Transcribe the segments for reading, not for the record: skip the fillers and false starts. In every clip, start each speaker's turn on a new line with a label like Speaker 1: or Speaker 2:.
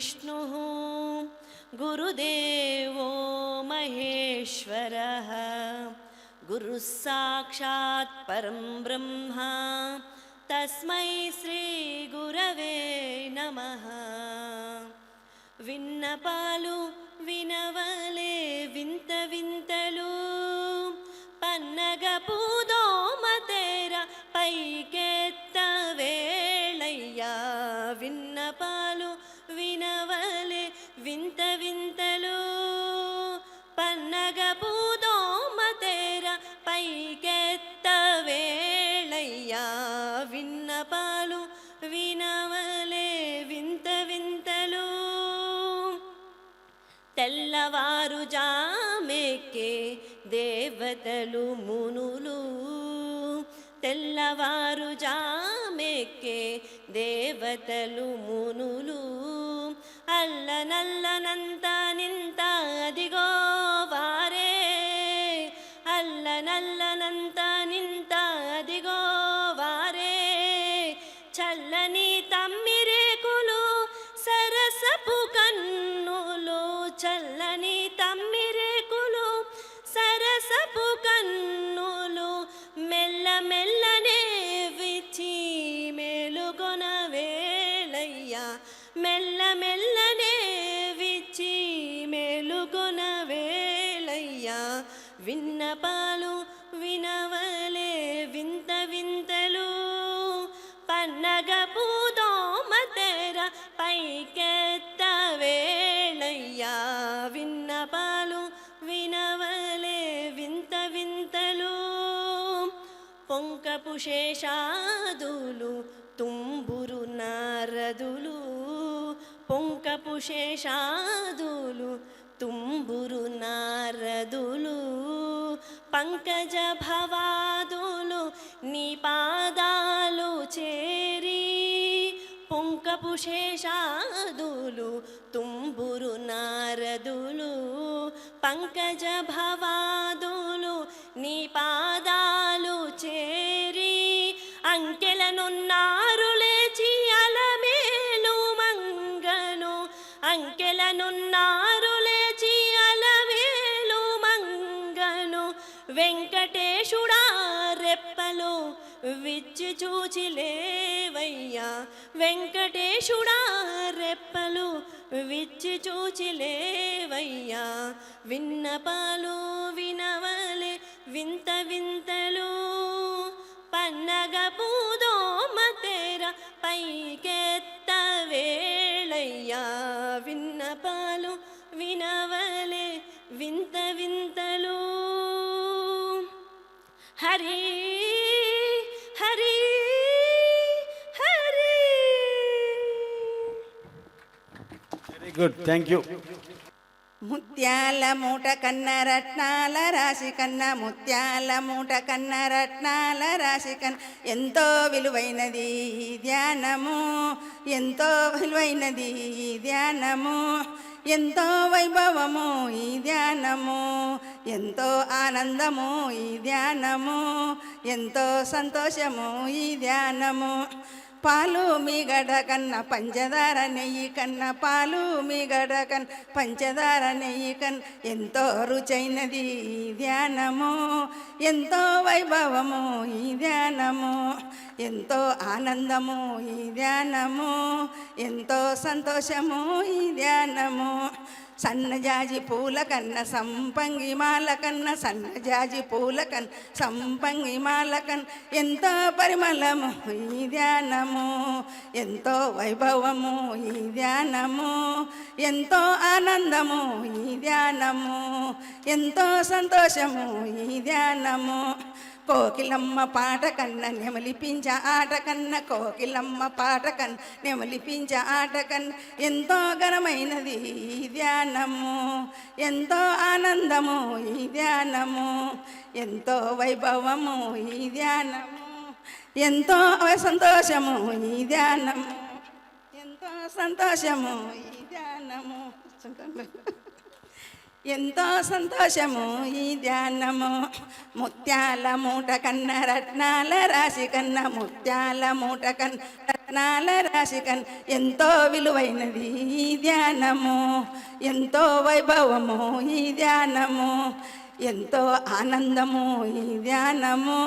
Speaker 1: गुरुर्विष्णुः गुरुदेवो महेश्वरः गुरुः साक्षात् परं ब्रह्म तस्मै श्री गुरवे नमः। విన్నపాలు వినవలే వింత వింతలు పన్నగ పూదోమ తేర పైకెత్త వేళయ్యా. విన్నపాలు వినవలే వింత వింతలు పన్నగ పూదోమ తేర పైకెత్త వేళయ్యా. విన్నపాలు వినవలే వింత వింతలు తెల్లవారుజామెక్కే దేవతలు మునులు తెల్లవారుజామెక్కే దేవతలు మునులు అల్లనల్లనంత నింత అదిగో వారే అల్లనల్లనంత నింత అదిగో వారే చల్లని తమ్మిరేకులు సరసపు కన్నులు చల్లని తమ్మిరేకులు సరసపు కన్నులు మెల్ల మెల్లనే విచ్చి మేలుకొన వేళయ్యా. మెల్ల మెల్లనే విచ్చి మేలుకొన వేళయ్యా. విన్నపాలు వినవలే వింత వింతలు పన్నగ పూదోమ తేర పైకెత్త వేళయ్యా. విన్నపాలు వినవలే వింత వింతలు పొంకపు శేషాదులు తుంబురు నారదులు పొంకపు శేషాదులు తుంబురు నారదులు పంకజ భవాదులు నీ పాదాలు చేరి పొంకపు శేషాదులు తుంబురు నారదులు పంకజ భవాదులు నీ పాదాలు చేరి అంకెలనున్నారు లేచి అలమేలు మంగను అంకెలనున్నారు లేచి అలమేలు మంగను వెంకటేశుడా రెప్పలు విచ్చి చూచి లేవయ్యా. వెంకటేశుడా రెప్పలు విచ్చి చూచి లేవయ్యా. విన్నపాలు వినవలే వింత వింతలు పన్నగ పూదోమ తేర పైకెత్త వేళయ్యా. విన్నపాలు వినవలే వింత వింతలు Hari Hari Hari.
Speaker 2: Very good, thank you.
Speaker 3: ముత్యాల మూట కన్న రత్నాల రాశి కన్న ముత్యాల మూట కన్న రత్నాల రాశి కన్న ఎంతో విలువైనది ఈ ధ్యానము ఎంతో విలువైనది ఈ ధ్యానము ఎంతో వైభవము ఈ ధ్యానము ఎంతో ఆనందము ఈ ధ్యానము ఎంతో సంతోషము ఈ ధ్యానము. పాలు మీగడ కన్న పంచదార నెయ్యి కన్న పాలు మీగడ కన్న పంచదార నెయ్యి కన్న ఎంతో రుచైనది ఈ ధ్యానము ఎంతో వైభవము ఈ ధ్యానము ఎంతో ఆనందము ఈ ధ్యానము ఎంతో సంతోషము ఈ ధ్యానము. సన్నజాజి పూల కన్న సంపంగి మాల కన్న సన్నజాజి పూల కన్న సంపంగి మాల కన్న ఎంతో పరిమళము ఈ ధ్యానము ఎంతో వైభవము ఈ ధ్యానము ఎంతో ఆనందము ఈ ధ్యానము ఎంతో సంతోషము ఈ ధ్యానము. కోకిలమ్మ పాట కన్న నెమలిపించ ఆట కన్న కోకిలమ్మ పాట కన్న నెమలిపించ ఆట కన్న ఎంతో ఘనమైనది ఈ ధ్యానము ఎంతో ఆనందము ఈ ధ్యానము ఎంతో వైభవము ఈ ధ్యానము ఎంతో సంతోషము ఈ ధ్యానము ఎంతో సంతోషము ఈ ధ్యానము. ఎంతో సంతోషము ఈ ధ్యానము ముత్యాల మూట కన్న రత్నాల రాశి కన్న ముత్యాల మూట కన్న రత్నాల రాశి కన్న ఎంతో విలువైనది ఈ ధ్యానము ఎంతో వైభవము ఈ ధ్యానము ఎంతో ఆనందము ఈ ధ్యానము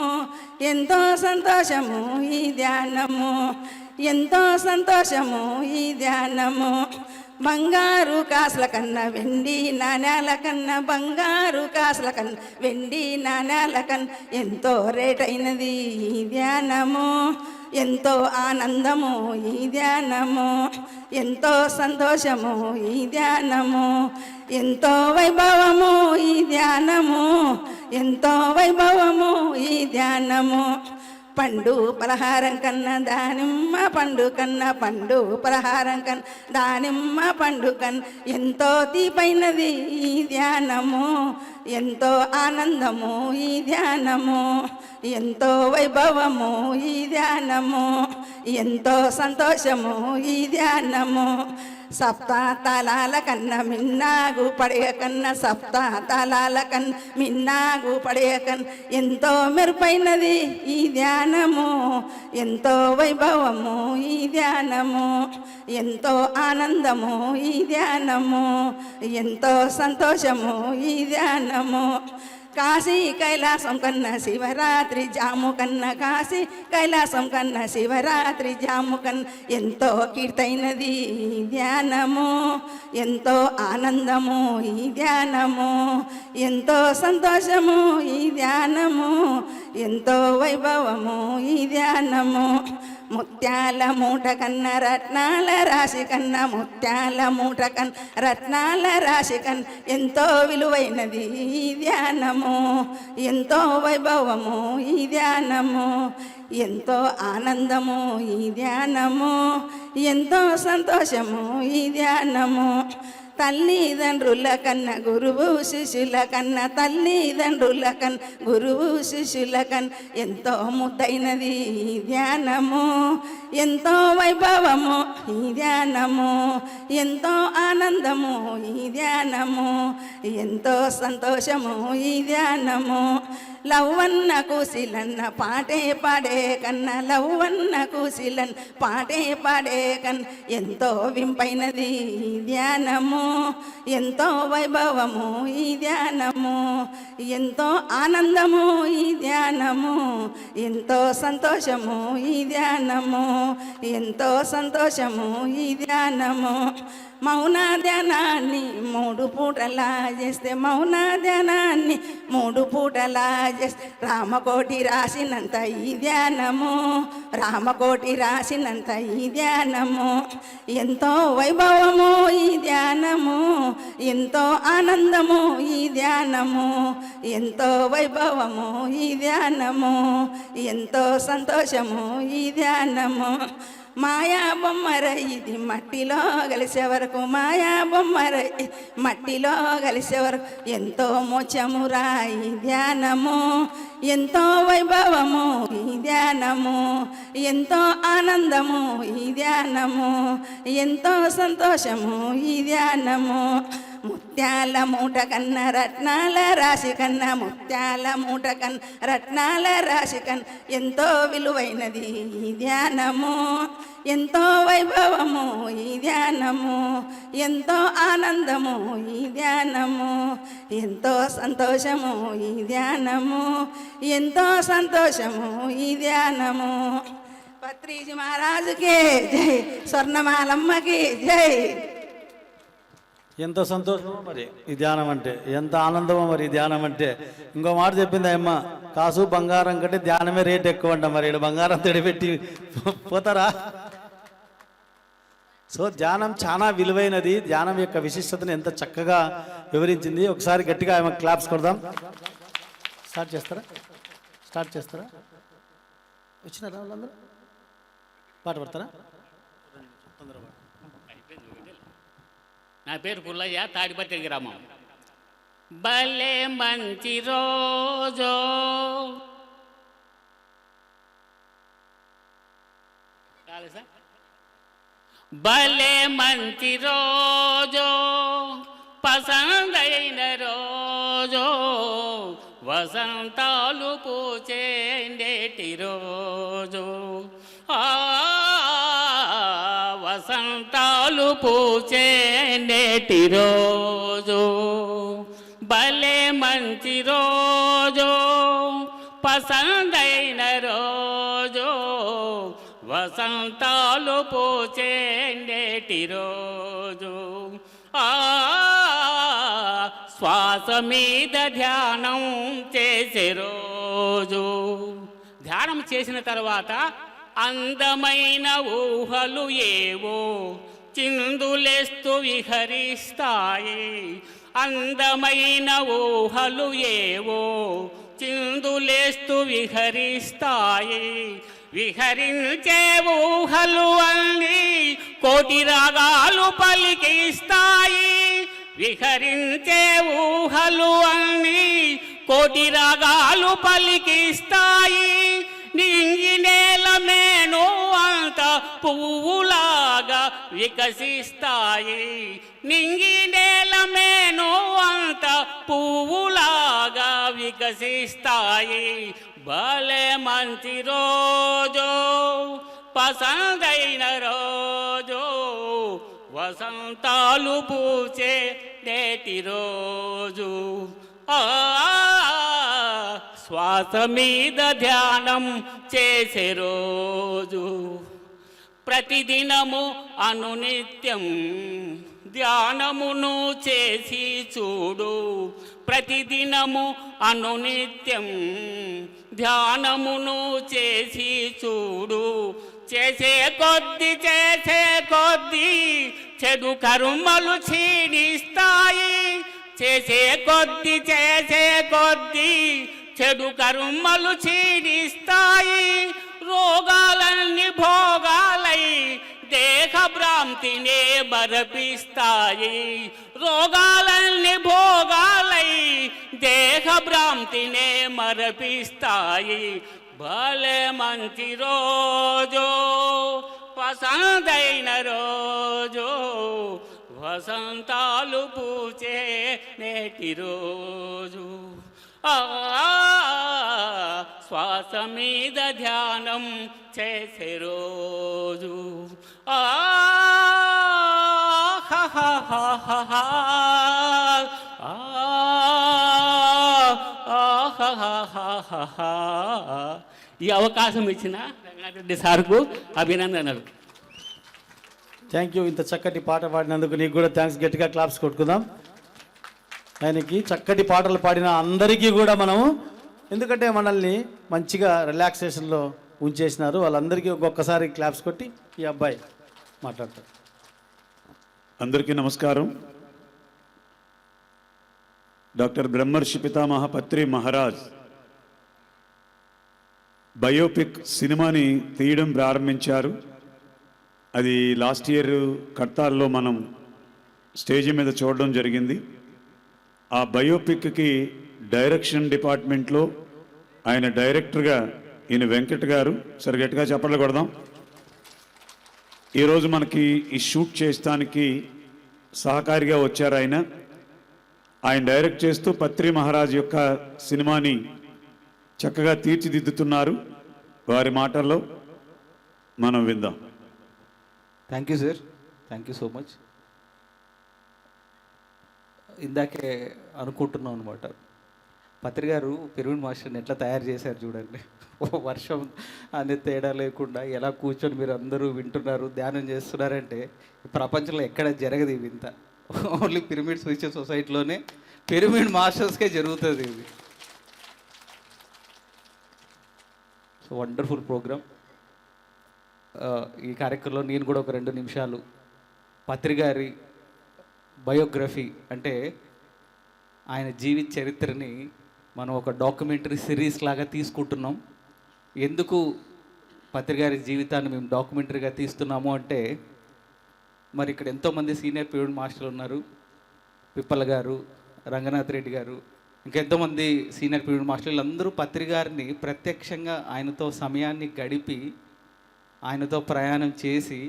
Speaker 3: ఎంతో సంతోషము ఈ ధ్యానము ఎంతో సంతోషము ఈ ధ్యానము బంగారు కాసుల కన్నా వెండి నాణ్యాల కన్నా బంగారు కాసుల కన్నా వెండి నాణ్యాల కన్నా ఎంతో రేటైనది ఈ ధ్యానము ఎంతో ఆనందము ఈ ధ్యానము ఎంతో సంతోషము ఈ ధ్యానము ఎంతో వైభవము ఈ ధ్యానము ఎంతో వైభవము ఈ ధ్యానము పండు పలహారం కన్నా దానిమ్మ పండు కన్నా పండు పలహారం కన్నా దానిమ్మ పండు కన్నా ఎంతో తీపైనది ఈ ధ్యానము ఎంతో ఆనందము ఈ ధ్యానము ఎంతో వైభవము ఈ ధ్యానము ఎంతో సంతోషము ఈ ధ్యానము సప్త తాళాల కన్నా మిన్నాగు పడేయ కన్నా సప్త తాళాల కన్నా మిన్నాగు పడేయ కన్నా ఎంతో మెరుపైనది ఈ ధ్యానము ఎంతో వైభవము ఈ ధ్యానము ఎంతో ఆనందము ఈ ధ్యానము ఎంతో సంతోషము ఈ ధ్యానము కాశీ కైలాసం కన్నా శివరాత్రి జాము కన్నా కాశీ కైలాసం కన్నా శివరాత్రి జాము కన్నా ఎంతో కీర్తైనది ఈ ధ్యానము ఎంతో ఆనందము ఈ ధ్యానము ఎంతో సంతోషము ఈ ధ్యానము ఎంతో వైభవము ఈ ధ్యానము ముత్యాల మూట కన్నా రత్నాల రాశి కన్నా ముత్యాల మూట కన్నా రత్నాల రాశి కన్నా ఎంతో విలువైనది ఈ ధ్యానము ఎంతో వైభవము ఈ ధ్యానము ఎంతో ఆనందము ఈ ధ్యానము ఎంతో సంతోషము ఈ ధ్యానము తల్లిదండ్రుల కన్నా గురువు శిష్యుల కన్నా తల్లిదండ్రుల కన్నా గురువు శిష్యుల కన్నా ఎంతో ముద్దైనది ఈ ధ్యానము ఎంతో వైభవము ఈ ధ్యానము ఎంతో ఆనందము ఈ ధ్యానము ఎంతో సంతోషము ఈ ధ్యానము లవ్వన్న కూసిలన్న పాటే పాడే కన్నా లవ్వన్న కూసిలన్న పాటే పాడే కన్నా ఎంతో వింపైనది ఈ ధ్యానము ఎంతో వైభవము ఈ ధ్యానము ఎంతో ఆనందము ఈ ధ్యానము ఎంతో సంతోషము ఈ ధ్యానము ఎంతో సంతోషము ఈ ధ్యానము మౌన ధ్యానాన్ని 3 పూటలా చేస్తే మౌన ధ్యానాన్ని 3 పూటలా చేస్తే రామకోటి రాసినంత ఈ ధ్యానము రామకోటి రాసినంత ఈ ధ్యానము ఎంతో వైభవము ఈ ధ్యానము ఎంతో ఆనందము ఈ ధ్యానము ఎంతో వైభవము ఈ ధ్యానము ఎంతో సంతోషము ఈ ధ్యానము మాయా బొమ్మర ఇది మట్టిలో కలిసే వరకు మాయా బొమ్మర మట్టిలో కలిసే వరకు ఎంతో మోచమురా ఈ ధ్యానము ఎంతో వైభవము ఈ ధ్యానము ఎంతో ఆనందము ఈ ధ్యానము ఎంతో సంతోషము ఈ ధ్యానము ముత్యాల మూట కన్నా రత్నాల రాశి కన్నా ముత్యాల మూట కన్నా రత్నాల రాశి కన్నా ఎంతో విలువైనది ఈ ధ్యానము ఎంతో వైభవము ఈ ధ్యానము ఎంతో ఆనందము ఈ ధ్యానము ఎంతో సంతోషము ఈ ధ్యానము ఎంతో సంతోషము ఈ ధ్యానము పత్రిజీ మహారాజుకి జై స్వర్ణమాలమ్మకి జై
Speaker 2: ఎంత సంతోషమో మరి ఈ ధ్యానం అంటే ఎంత ఆనందమో మరి ఈ ధ్యానం అంటే ఇంకో మాట చెప్పింది అమ్మ కాసు బంగారం కంటే ధ్యానమే రేట్ ఎక్కువ అంట మరి ఇక్కడ బంగారం తెడిపెట్టి పోతారా సో ధ్యానం చాలా విలువైనది ధ్యానం యొక్క విశిష్టతను ఎంత చక్కగా వివరించింది ఒకసారి గట్టిగా ఆమె క్లాప్స్ కొడదాం స్టార్ట్ చేస్తారా వచ్చినారా వాళ్ళందరూ పాట పడతారా
Speaker 4: నా పేరు పుల్లయ్య తాడిపత్రి గ్రామం భలే మంచి రోజు సార్ భలే మంచి రోజు పసందైన రోజు వసంతాలు పూచే నేటి రోజు వసంతాలు పూచే నేటి రోజు భలే మంచి రోజు పసందైన రోజు వసంతాలు పూచే నేటి రోజు శ్వాస మీద ధ్యానం చేసే రోజు ధ్యానం చేసిన తర్వాత అందమైన ఊహలు ఏవో చిందులేస్తూ విహరిస్తాయి అందమైన ఊహలు ఏవో చిందులేస్తూ విహరిస్తాయి విహరించే ఊహలు అన్నీ కోటి రాగాలు పలికిస్తాయి విహరించే ఊహలు అన్నీ కోటి రాగాలు పలికిస్తాయి నింగి నేల మేను అంత పువ్వులాగా వికసిస్తాయి నింగి నేల మేను అంత పువ్వులాగా వికసిస్తాయి భలే మంచి రోజు పసందైన రోజు వసంతాలు పూచే నేటి రోజు శ్వాస మీద ధ్యానం చేసే రోజు ప్రతిదినము అనునిత్యం ధ్యానమును చేసి చూడు ప్రతిదినము అనునిత్యం ధ్యానమును చేసి చూడు చేసే కొద్ది చెడు కర్మలు క్షీణిస్తాయి చేసే కొద్ది చెడు కర్మలు క్షీణిస్తాయి రోగాలన్నీ భోగాలై దేహ భ్రాంతినే బరపిస్తాయి రోగాలన్నీ భోగాలై దేహ భ్రాంతినే మరపిస్తాయి భలే మంచి రోజు పసందైన రోజు వసంతాలు పూచే నేటి రోజు శ్వాస మీద ధ్యానం చేసే రోజు ఈ అవకాశం ఇచ్చిన రంగనాథరెడ్డి సార్కు అభినందనలు.
Speaker 2: Thank you. ఇంత చక్కటి పాట పాడినందుకు నీకు కూడా థ్యాంక్స్. గట్టిగా క్లాప్స్ కొట్టుకుందాం ఆయనకి. చక్కటి పాటలు పాడిన అందరికీ కూడా మనము, ఎందుకంటే మనల్ని మంచిగా రిలాక్సేషన్లో ఉంచేసినారు, వాళ్ళందరికీ ఒక్కొక్కసారి క్లాప్స్ కొట్టి ఈ అబ్బాయి మాట్లాడతారు.
Speaker 5: అందరికీ నమస్కారం. డాక్టర్ బ్రహ్మర్షి పితామహ పత్రి మహారాజ్ బయోపిక్ సినిమాని తీయడం ప్రారంభించారు. అది లాస్ట్ ఇయర్ కర్తాల్లో మనం స్టేజ్ మీద చూడడం జరిగింది. ఆ బయోపిక్కి డైరెక్షన్ డిపార్ట్మెంట్లో ఆయన డైరెక్టర్గా ఈయన వెంకట్ గారు, సరే గట్టిగా చప్పట్లు కొడదాం. ఈరోజు మనకి ఈ షూట్ చేయడానికి సహకారిగా వచ్చారు ఆయన. ఆయన డైరెక్ట్ చేస్తూ పత్రి మహారాజ్ యొక్క సినిమాని చక్కగా తీర్చిదిద్దుతున్నారు. వారి మాటల్లో మనం విందాం.
Speaker 6: Thank you sir, thank you so much. ఇందాకే అనుకుంటున్నాం అనమాట, పత్రి గారు పిరమిడ్ మాస్టర్ని ఎట్లా తయారు చేశారు చూడండి. వర్షం అనే తేడా లేకుండా ఎలా కూర్చొని మీరు అందరూ వింటున్నారు, ధ్యానం చేస్తున్నారంటే ప్రపంచంలో ఎక్కడ జరగదు ఇది. ఇంత ఓన్లీ పిరమిడ్ స్విచ్ సొసైటీలోనే పిరమిడ్ మాస్టర్స్కే జరుగుతుంది ఇది. So wonderful programme. ఈ కార్యక్రమంలో నేను కూడా ఒక 2 నిమిషాలు పత్రి గారి బయోగ్రఫీ, అంటే ఆయన జీవిత చరిత్రని మనం ఒక డాక్యుమెంటరీ సిరీస్ లాగా తీసుకుంటున్నాం. ఎందుకు పత్రి గారి జీవితాన్ని మేము డాక్యుమెంటరీగా తీస్తున్నాము అంటే, మరి ఇక్కడ ఎంతోమంది సీనియర్ పిరమిడ్ మాస్టర్లు ఉన్నారు, పిప్పల గారు, రంగనాథ్ రెడ్డి గారు, ఇంకెంతోమంది సీనియర్ పిరమిడ్ మాస్టర్లు అందరూ పత్రి గారిని ప్రత్యక్షంగా ఆయనతో సమయాన్ని గడిపి ఆయనతో ప్రయాణం చేసి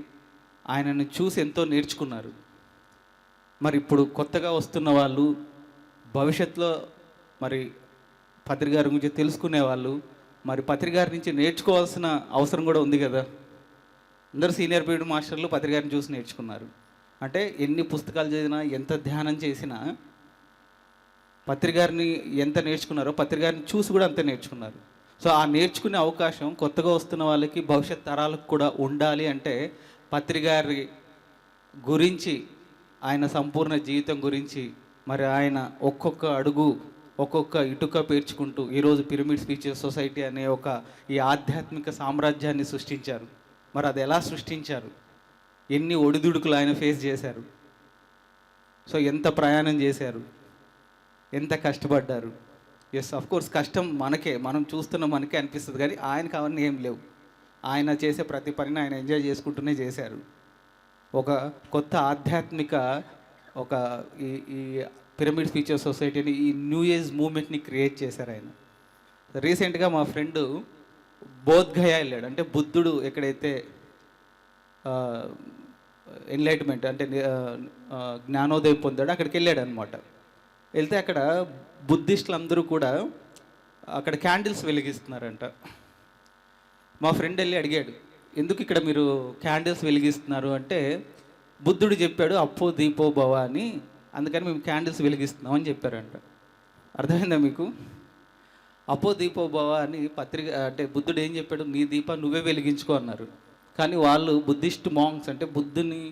Speaker 6: ఆయనను చూసి ఎంతో నేర్చుకున్నారు. మరి ఇప్పుడు కొత్తగా వస్తున్న వాళ్ళు, భవిష్యత్తులో మరి పత్రి గారి గురించి తెలుసుకునే వాళ్ళు, మరి పత్రి గారి నుంచి నేర్చుకోవాల్సిన అవసరం కూడా ఉంది కదా. అందరూ సీనియర్ పీరియడ్ మాస్టర్లు పత్రి గారిని చూసి నేర్చుకున్నారు. అంటే ఎన్ని పుస్తకాలు చదివినా, ఎంత ధ్యానం చేసినా పత్రి గారిని ఎంత నేర్చుకున్నారో పత్రి గారిని చూసి కూడా అంతే నేర్చుకున్నారు. సో ఆ నేర్చుకునే అవకాశం కొత్తగా వస్తున్న వాళ్ళకి, భవిష్యత్ తరాలకు కూడా ఉండాలి అంటే పత్రి గారి గురించి, ఆయన సంపూర్ణ జీవితం గురించి, మరి ఆయన ఒక్కొక్క అడుగు ఒక్కొక్క ఇటుక పేర్చుకుంటూ ఈరోజు పిరమిడ్ స్పీచెస్ సొసైటీ అనే ఈ ఆధ్యాత్మిక సామ్రాజ్యాన్ని సృష్టించారు. మరి అది ఎలా సృష్టించారు, ఎన్ని ఒడిదుడుకులు ఆయన ఫేస్ చేశారు, సో ఎంత ప్రయాణం చేశారు, ఎంత కష్టపడ్డారు. ఎస్, ఆఫ్ కోర్స్ కష్టం మనం చూస్తున్న మనకే అనిపిస్తుంది, కానీ ఆయనకు అవన్నీ ఏం లేవు. ఆయన చేసే ప్రతి పనిని ఆయన ఎంజాయ్ చేసుకుంటూనే చేశారు. ఒక కొత్త ఆధ్యాత్మిక ఈ పిరమిడ్ స్పీచెస్ సొసైటీని, ఈ న్యూ ఏజ్ మూమెంట్ని క్రియేట్ చేశారు ఆయన. రీసెంట్గా మా ఫ్రెండ్ బోధ్గయా వెళ్ళాడు. అంటే బుద్ధుడు ఎక్కడైతే ఎన్లైట్మెంట్ అంటే జ్ఞానోదయం పొందాడు అక్కడికి వెళ్ళాడు అనమాట. వెళ్తే అక్కడ బుద్ధిస్టులు అందరూ కూడా అక్కడ క్యాండిల్స్ వెలిగిస్తున్నారంట. మా ఫ్రెండ్ వెళ్ళి అడిగాడు, ఎందుకు ఇక్కడ మీరు క్యాండిల్స్ వెలిగిస్తున్నారు అంటే, బుద్ధుడు చెప్పాడు అప్పో దీపో భవ అని, అందుకని మేము క్యాండిల్స్ వెలిగిస్తున్నాం అని చెప్పారంట. అర్థమైందా మీకు? అపో దీపో భవ అని పత్రిక అంటే బుద్ధుడు ఏం చెప్పాడు, నీ దీపం నువ్వే వెలిగించుకో అన్నారు. కానీ వాళ్ళు బుద్ధిస్ట్ మాంగ్స్ అంటే బుద్ధుని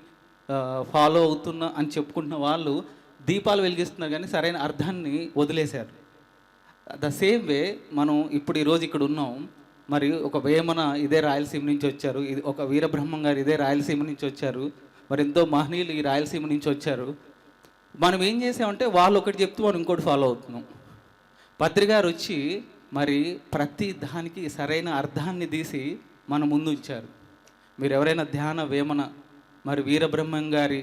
Speaker 6: ఫాలో అవుతున్నా అని చెప్పుకుంటున్న వాళ్ళు దీపాలు వెలిగిస్తున్నారు కానీ సరైన అర్థాన్ని వదిలేశారు. ద సేమ్ వే మనం ఇప్పుడు ఈరోజు ఇక్కడ ఉన్నాం. మరి ఒక వేమన ఇదే రాయలసీమ నుంచి వచ్చారు, ఇది ఒక వీరబ్రహ్మం గారు ఇదే రాయలసీమ నుంచి వచ్చారు, మరి ఎంతో మహనీయులు ఈ రాయలసీమ నుంచి వచ్చారు. మనం ఏం చేసామంటే వాళ్ళు ఒకటి చెప్తూ మనం ఇంకోటి ఫాలో అవుతున్నాం. పత్రి గారు వచ్చి మరి ప్రతి దానికి సరైన అర్థాన్ని తీసి మన ముందు ఉంచారు. మీరు ఎవరైనా ధ్యాన వేమన మరి వీరబ్రహ్మం గారి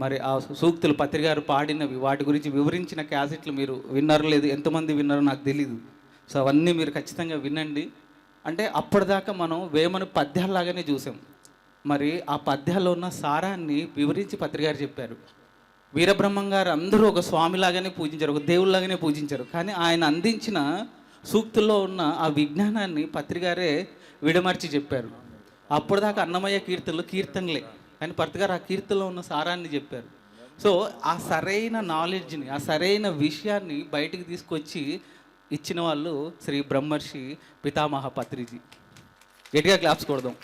Speaker 6: మరి ఆ సూక్తులు పత్రి గారు పాడినవి, వాటి గురించి వివరించిన క్యాసెట్లు మీరు విన్నారో లేదు, ఎంతమంది విన్నారో నాకు తెలీదు. సో అవన్నీ మీరు ఖచ్చితంగా వినండి. అంటే అప్పటిదాకా మనం వేమన పద్యాల్లాగానే చూసాం, మరి ఆ పద్యాల్లో ఉన్న సారాన్ని వివరించి పత్రి గారు చెప్పారు. వీరబ్రహ్మం గారు అందరూ ఒక స్వామిలాగానే పూజించారు, ఒక దేవుళ్ళలాగానే పూజించారు. కానీ ఆయన అందించిన సూక్తుల్లో ఉన్న ఆ విజ్ఞానాన్ని పత్రి గారే విడమర్చి చెప్పారు. అప్పటిదాకా అన్నమయ్య కీర్తనలే, కానీ పత్రి గారు ఆ కీర్తనలో ఉన్న సారాన్ని చెప్పారు. సో ఆ సరైన నాలెడ్జ్ని, ఆ సరైన విషయాన్ని బయటికి తీసుకొచ్చి ఇచ్చిన వాళ్ళు శ్రీ బ్రహ్మర్షి పితామహ పత్రిజీ. గట్టిగా క్లాప్స్ కొడదాం.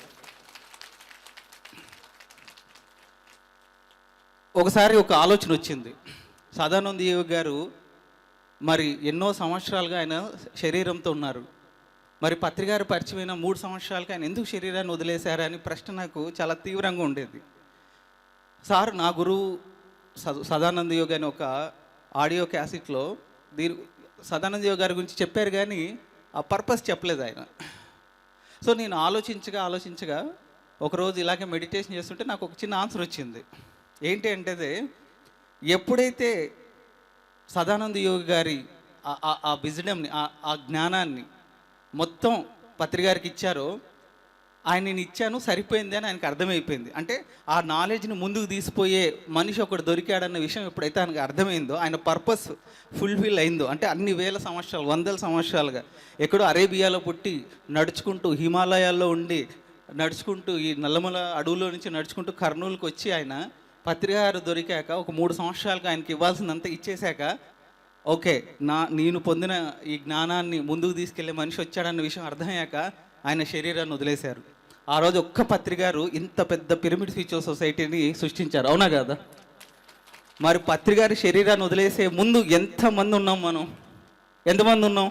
Speaker 6: ఒకసారి ఒక ఆలోచన వచ్చింది. సదానంద యోగి గారు మరి ఎన్నో సంవత్సరాలుగా ఆయన శరీరంతో ఉన్నారు. మరి పత్రి గారు పరిచయమైన 3 సంవత్సరాలకి ఆయన ఎందుకు శరీరాన్ని వదిలేశారని ప్రశ్న నాకు చాలా తీవ్రంగా ఉండేది. సార్, నా గురువు సదానంద యోగి అని ఒక ఆడియో క్యాసెట్లో సదానంద యోగి గారి గురించి చెప్పారు, కానీ ఆ పర్పస్ చెప్పలేదు ఆయన. సో నేను ఆలోచించగా ఒకరోజు ఇలాగే మెడిటేషన్ చేస్తుంటే నాకు ఒక చిన్న ఆన్సర్ వచ్చింది. ఏంటి అంటే, ఎప్పుడైతే సదానంద యోగి గారి ఆ విజ్డమ్ని, ఆ జ్ఞానాన్ని మొత్తం పత్రి గారికి ఇచ్చారో, ఆయన నేను ఇచ్చాను సరిపోయింది అని ఆయనకు అర్థమైపోయింది. అంటే ఆ నాలెడ్జ్ని ముందుకు తీసిపోయే మనిషి ఒకడు దొరికాడన్న విషయం ఎప్పుడైతే ఆయనకు అర్థమైందో, ఆయన పర్పస్ ఫుల్ఫిల్ అయిందో, అంటే అన్ని వేల సంవత్సరాలు, వందల సంవత్సరాలుగా ఎక్కడో అరేబియాలో పుట్టి నడుచుకుంటూ హిమాలయాల్లో ఉండి నడుచుకుంటూ ఈ నల్లమల అడవులో నుంచి నడుచుకుంటూ కర్నూలుకి వచ్చి ఆయన పత్రి గారు దొరికాక ఒక 3 సంవత్సరాలకు ఆయనకి ఇవ్వాల్సిందంతా ఇచ్చేశాక, ఓకే నేను పొందిన ఈ జ్ఞానాన్ని ముందుకు తీసుకెళ్లే మనిషి వచ్చాడన్న విషయం అర్థమయ్యాక ఆయన శరీరాన్ని వదిలేశారు. ఆ రోజు ఒక్క పత్రి గారు ఇంత పెద్ద పిరమిడ్ స్పీచెస్ సొసైటీని సృష్టించారు, అవునా కదా? మరి పత్రి గారి శరీరాన్ని వదిలేసే ముందు ఎంతమంది ఉన్నాం మనం? ఎంతమంది ఉన్నాం?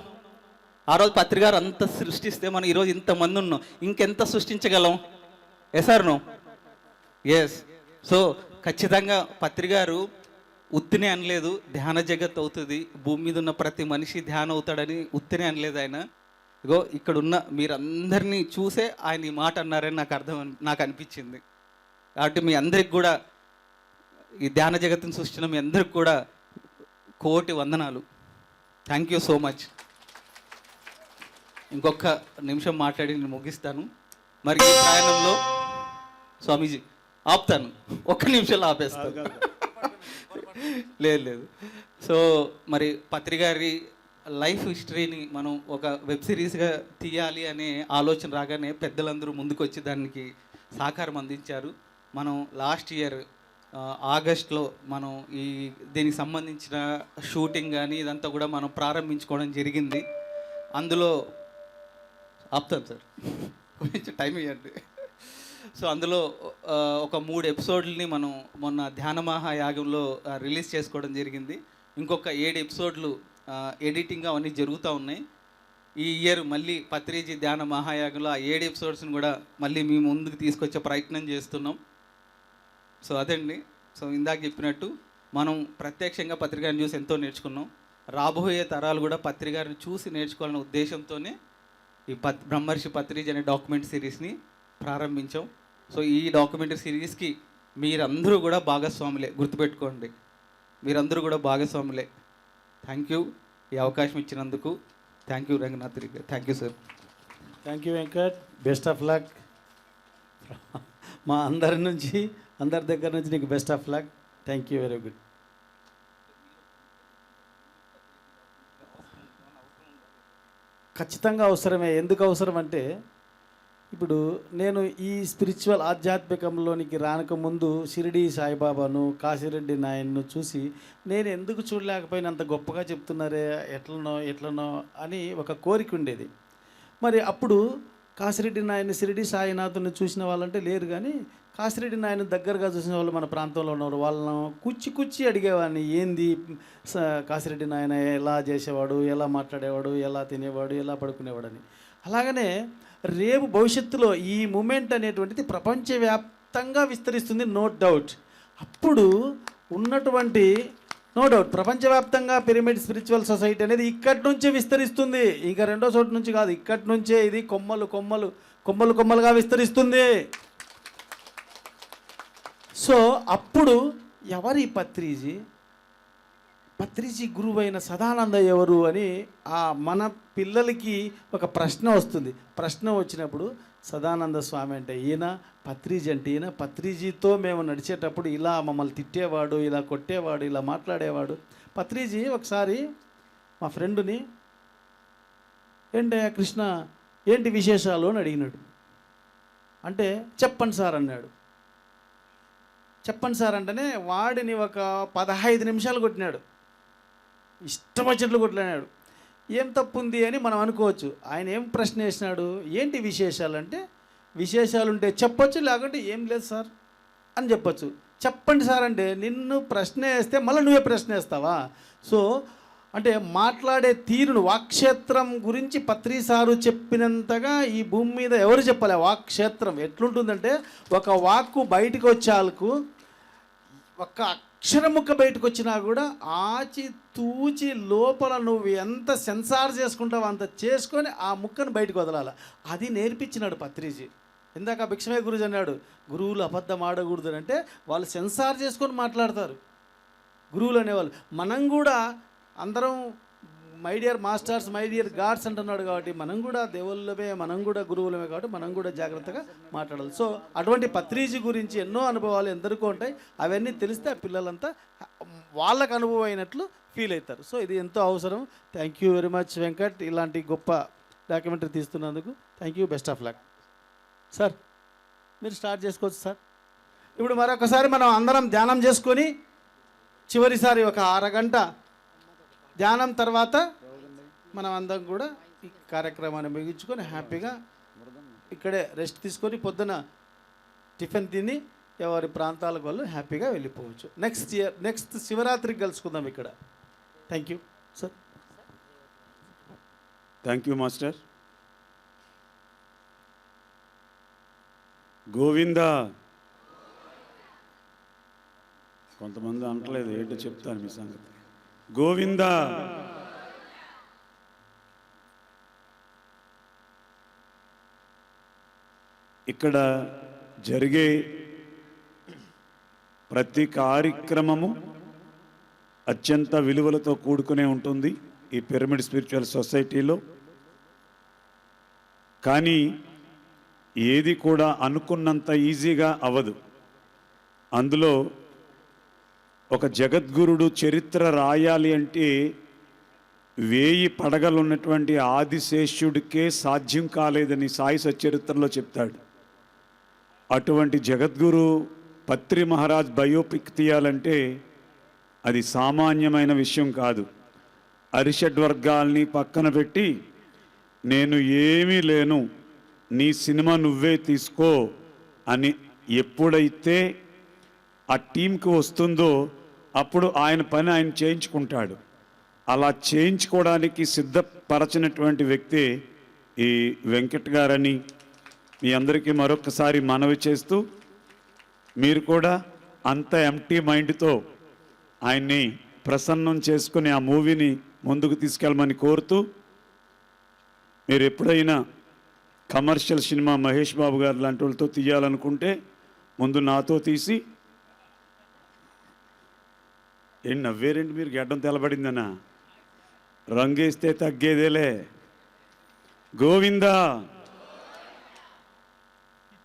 Speaker 6: ఆ రోజు పత్రి గారు అంత సృష్టిస్తే మనం ఈరోజు ఇంతమంది ఉన్నాం. ఇంకెంత సృష్టించగలం? Yes or no? Yes. So ఖచ్చితంగా పత్రి గారు ఉత్తినే అనలేదు ధ్యాన జగత్ అవుతుంది, భూమి మీద ఉన్న ప్రతి మనిషి ధ్యానం అవుతాడని ఉత్తినే అనలేదు ఆయన. ఇగో ఇక్కడున్న మీరందరినీ చూసే ఆయన ఈ మాట అన్నారని నాకు అనిపించింది. కాబట్టి మీ అందరికి కూడా, ఈ ధ్యాన జగత్తుని సృష్టించిన మీ అందరికి కూడా కోటి వందనాలు. Thank you so much. ఇంకొక నిమిషం మాట్లాడి నేను ముగిస్తాను. మరి ఈ ప్రయాణంలో స్వామీజీ ఆపుతాను, ఒక్క నిమిషంలో ఆపేస్తాను. లేదు లేదు. సో మరి పత్రి గారి లైఫ్ హిస్టరీని మనం ఒక వెబ్ సిరీస్గా తీయాలి అనే ఆలోచన రాగానే పెద్దలందరూ ముందుకు వచ్చి దానికి సహకారం అందించారు. మనం లాస్ట్ ఇయర్ ఆగస్ట్లో మనం దీనికి సంబంధించిన షూటింగ్ కానీ ఇదంతా కూడా మనం ప్రారంభించుకోవడం జరిగింది. అందులో ఆపుతాను సార్, కొంచెం టైం ఇవ్వండి. సో అందులో ఒక 3 ఎపిసోడ్లని మనం మొన్న ధ్యాన మహాయాగంలో రిలీజ్ చేసుకోవడం జరిగింది. ఇంకొక 7 ఎపిసోడ్లు ఎడిటింగ్ అవన్నీ జరుగుతూ ఉన్నాయి. ఈ ఇయర్ మళ్ళీ పత్రిజీ ధ్యాన మహాయాగంలో ఆ 7 ఎపిసోడ్స్ని కూడా మళ్ళీ మీ ముందుకు తీసుకొచ్చే ప్రయత్నం చేస్తున్నాం. సో అదండి. సో ఇందాక చెప్పినట్టు మనం ప్రత్యక్షంగా పత్రికారిని చూసి ఎంతో నేర్చుకున్నాం. రాబోయే తరాలు కూడా పత్రికారిని చూసి నేర్చుకోవాలనే ఉద్దేశంతోనే ఈ బ్రహ్మర్షి పత్రిజీ అనే డాక్యుమెంట్ సిరీస్ని ప్రారంభించాం. సో ఈ డాక్యుమెంటరీ సిరీస్కి మీరందరూ కూడా భాగస్వాములే, గుర్తుపెట్టుకోండి, మీరందరూ కూడా భాగస్వాములే. థ్యాంక్ యూ ఈ అవకాశం ఇచ్చినందుకు. Thank you Ranganath Reddy. Thank you sir.
Speaker 2: Thank you Venkat. Best of luck. మా అందరి దగ్గర నుంచి నీకు best of luck. Thank you, very good. ఖచ్చితంగా అవసరమే. ఎందుకు అవసరం అంటే ఇప్పుడు నేను ఈ స్పిరిచువల్ ఆధ్యాత్మికంలోనికి రానకముందు షిరిడి సాయిబాబాను, కాశీరెడ్డి నాయన్ను చూసి నేను ఎందుకు చూడలేకపోయినంత గొప్పగా చెప్తున్నారే, ఎట్లనో అని ఒక కోరిక ఉండేది. మరి అప్పుడు కాశీరెడ్డి నాయన్ని, షిరిడి సాయినాథుని చూసిన వాళ్ళంటే లేరు, కానీ కాశీరెడ్డి నాయన దగ్గరగా చూసిన వాళ్ళు మన ప్రాంతంలో ఉన్నారు. వాళ్ళను కుచ్చి అడిగేవాడిని, ఏంది కాశీరెడ్డి నాయన ఎలా చేసేవాడు, ఎలా మాట్లాడేవాడు, ఎలా తినేవాడు, ఎలా పడుకునేవాడని. అలాగనే రేపు భవిష్యత్తులో ఈ మూమెంట్ అనేటువంటిది ప్రపంచవ్యాప్తంగా విస్తరిస్తుంది, నో డౌట్. అప్పుడు ఉన్నటువంటి నో డౌట్ ప్రపంచవ్యాప్తంగా పిరమిడ్ స్పిరిచువల్ సొసైటీ అనేది ఇక్కడి నుంచే విస్తరిస్తుంది. ఇంకా రెండో చోటు నుంచి కాదు, ఇక్కడి నుంచే ఇది కొమ్మలుగా విస్తరిస్తుంది. సో అప్పుడు ఎవరి పత్రిజీ గురువైన సదానంద ఎవరు అని మన పిల్లలకి ఒక ప్రశ్న వస్తుంది. ప్రశ్న వచ్చినప్పుడు సదానంద స్వామి అంటే ఈయన, పత్రిజీ అంటే ఈయన. పత్రిజీతో మేము నడిచేటప్పుడు ఇలా మమ్మల్ని తిట్టేవాడు, ఇలా కొట్టేవాడు, ఇలా మాట్లాడేవాడు. పత్రిజీ ఒకసారి మా ఫ్రెండుని, ఏంటయ్యా కృష్ణ ఏంటి విశేషాలు అని అడిగినాడు. అంటే చెప్పండి సార్ అన్నాడు. చెప్పండి సార్ అంటేనే వాడిని ఒక 15 నిమిషాలు కొట్టినాడు, ఇష్టం వచ్చినట్లు కొట్లాడాడు. ఏం తప్పు ఉంది అని మనం అనుకోవచ్చు. ఆయన ఏం ప్రశ్న వేసినాడు, ఏంటి విశేషాలు అంటే, విశేషాలు ఉంటే చెప్పొచ్చు, లేకుంటే ఏం లేదు సార్ అని చెప్పొచ్చు. చెప్పండి సార్ అంటే నిన్ను ప్రశ్న వేస్తే మళ్ళీ నువ్వే ప్రశ్న వేస్తావా? సో అంటే మాట్లాడే తీరును, వాక్క్షేత్రం గురించి పత్రి సారు చెప్పినంతగా ఈ భూమి మీద ఎవరు చెప్పలే. వాక్క్షేత్రం ఎట్లుంటుందంటే, ఒక వాక్కు బయటకు వచ్చేందుకు ఒక అక్షరముక్క బయటకు వచ్చినా కూడా ఆచి తూచి లోపల నువ్వు ఎంత సెన్సార్ చేసుకుంటావో అంత చేసుకొని ఆ ముక్కను బయటకు వదలాలి. అది నేర్పించినాడు పత్రిజీ. ఇందాక భిక్షమే గురుజీ అన్నాడు, గురువులు అబద్ధం ఆడకూడదు అంటే వాళ్ళు సెన్సార్ చేసుకొని మాట్లాడతారు గురువులు అనేవాళ్ళు. మనం కూడా అందరం my dear masters, my dear God's అంటున్నాడు కాబట్టి మనం కూడా దేవుళ్ళమే, మనం కూడా గురువులమే కాబట్టి మనం కూడా జాగ్రత్తగా మాట్లాడాలి. సో అటువంటి పత్రిజీ గురించి ఎన్నో అనుభవాలు ఎందరికో ఉంటాయి. అవన్నీ తెలిస్తే ఆ పిల్లలంతా వాళ్ళకు అనుభవం అయినట్లు ఫీల్ అవుతారు. సో ఇది ఎంతో అవసరం. Thank you very much Venkat, ఇలాంటి గొప్ప డాక్యుమెంటరీ తీస్తున్నందుకు. Thank you, best of luck. Sir మీరు స్టార్ట్ చేసుకోవచ్చు సార్. ఇప్పుడు మరొకసారి మనం అందరం ధ్యానం చేసుకొని చివరిసారి ఒక అరగంట ధ్యానం తర్వాత మనం అందరం కూడా ఈ కార్యక్రమాన్ని ముగించుకొని హ్యాపీగా ఇక్కడే రెస్ట్ తీసుకొని పొద్దున టిఫిన్ తిని ఎవరి ప్రాంతాలకు వాళ్ళు హ్యాపీగా వెళ్ళిపోవచ్చు. నెక్స్ట్ శివరాత్రికి కలుసుకుందాం ఇక్కడ. Thank you sir.
Speaker 5: Thank you master. Govinda. కొంతమంది అనట్లేదు, ఏంటో చెప్తాను మీ సంగతి. గోవింద. ఇక్కడ జరిగే ప్రతి కార్యక్రమము అత్యంత విలువలతో కూడుకునే ఉంటుంది ఈ పిరమిడ్ స్పిరిచువల్ సొసైటీలో. కానీ ఏది కూడా అనుకున్నంత ఈజీగా అవ్వదు. అందులో ఒక జగద్గురుడు చరిత్ర రాయాలి అంటే 1000 పడగలు ఉన్నటువంటి ఆదిశేషుడికే సాధ్యం కాలేదని సాయి సచ్చరిత్రలో చెప్తాడు. అటువంటి జగద్గురు పత్రి మహారాజ్ బయోపిక్ తీయాలంటే అది సామాన్యమైన విషయం కాదు. అరిషడ్వర్గాల్ని పక్కన పెట్టి నేను ఏమీ లేను, నీ సినిమా నువ్వే తీసుకో అని ఎప్పుడైతే ఆ టీంకి వస్తుందో అప్పుడు ఆయన పని ఆయన చేయించుకుంటాడు. అలా చేయించుకోవడానికి సిద్ధపరచినటువంటి వ్యక్తి ఈ వెంకట్ గారని మీ అందరికీ మరొకసారి మనవి చేస్తూ, మీరు కూడా అంత ఎంటీ మైండ్తో ఆయన్ని ప్రసన్నం చేసుకుని ఆ మూవీని ముందుకు తీసుకెళ్ళమని కోరుతూ, మీరు ఎప్పుడైనా కమర్షియల్ సినిమా మహేష్ బాబు గారు లాంటి వాళ్ళతో తీయాలనుకుంటే ముందు నాతో తీసి, ఏం నవ్వేరేంటి మీరు, గడ్డం తెలబడిందనా, రంగేస్తే తగ్గేదేలే, గోవిందా.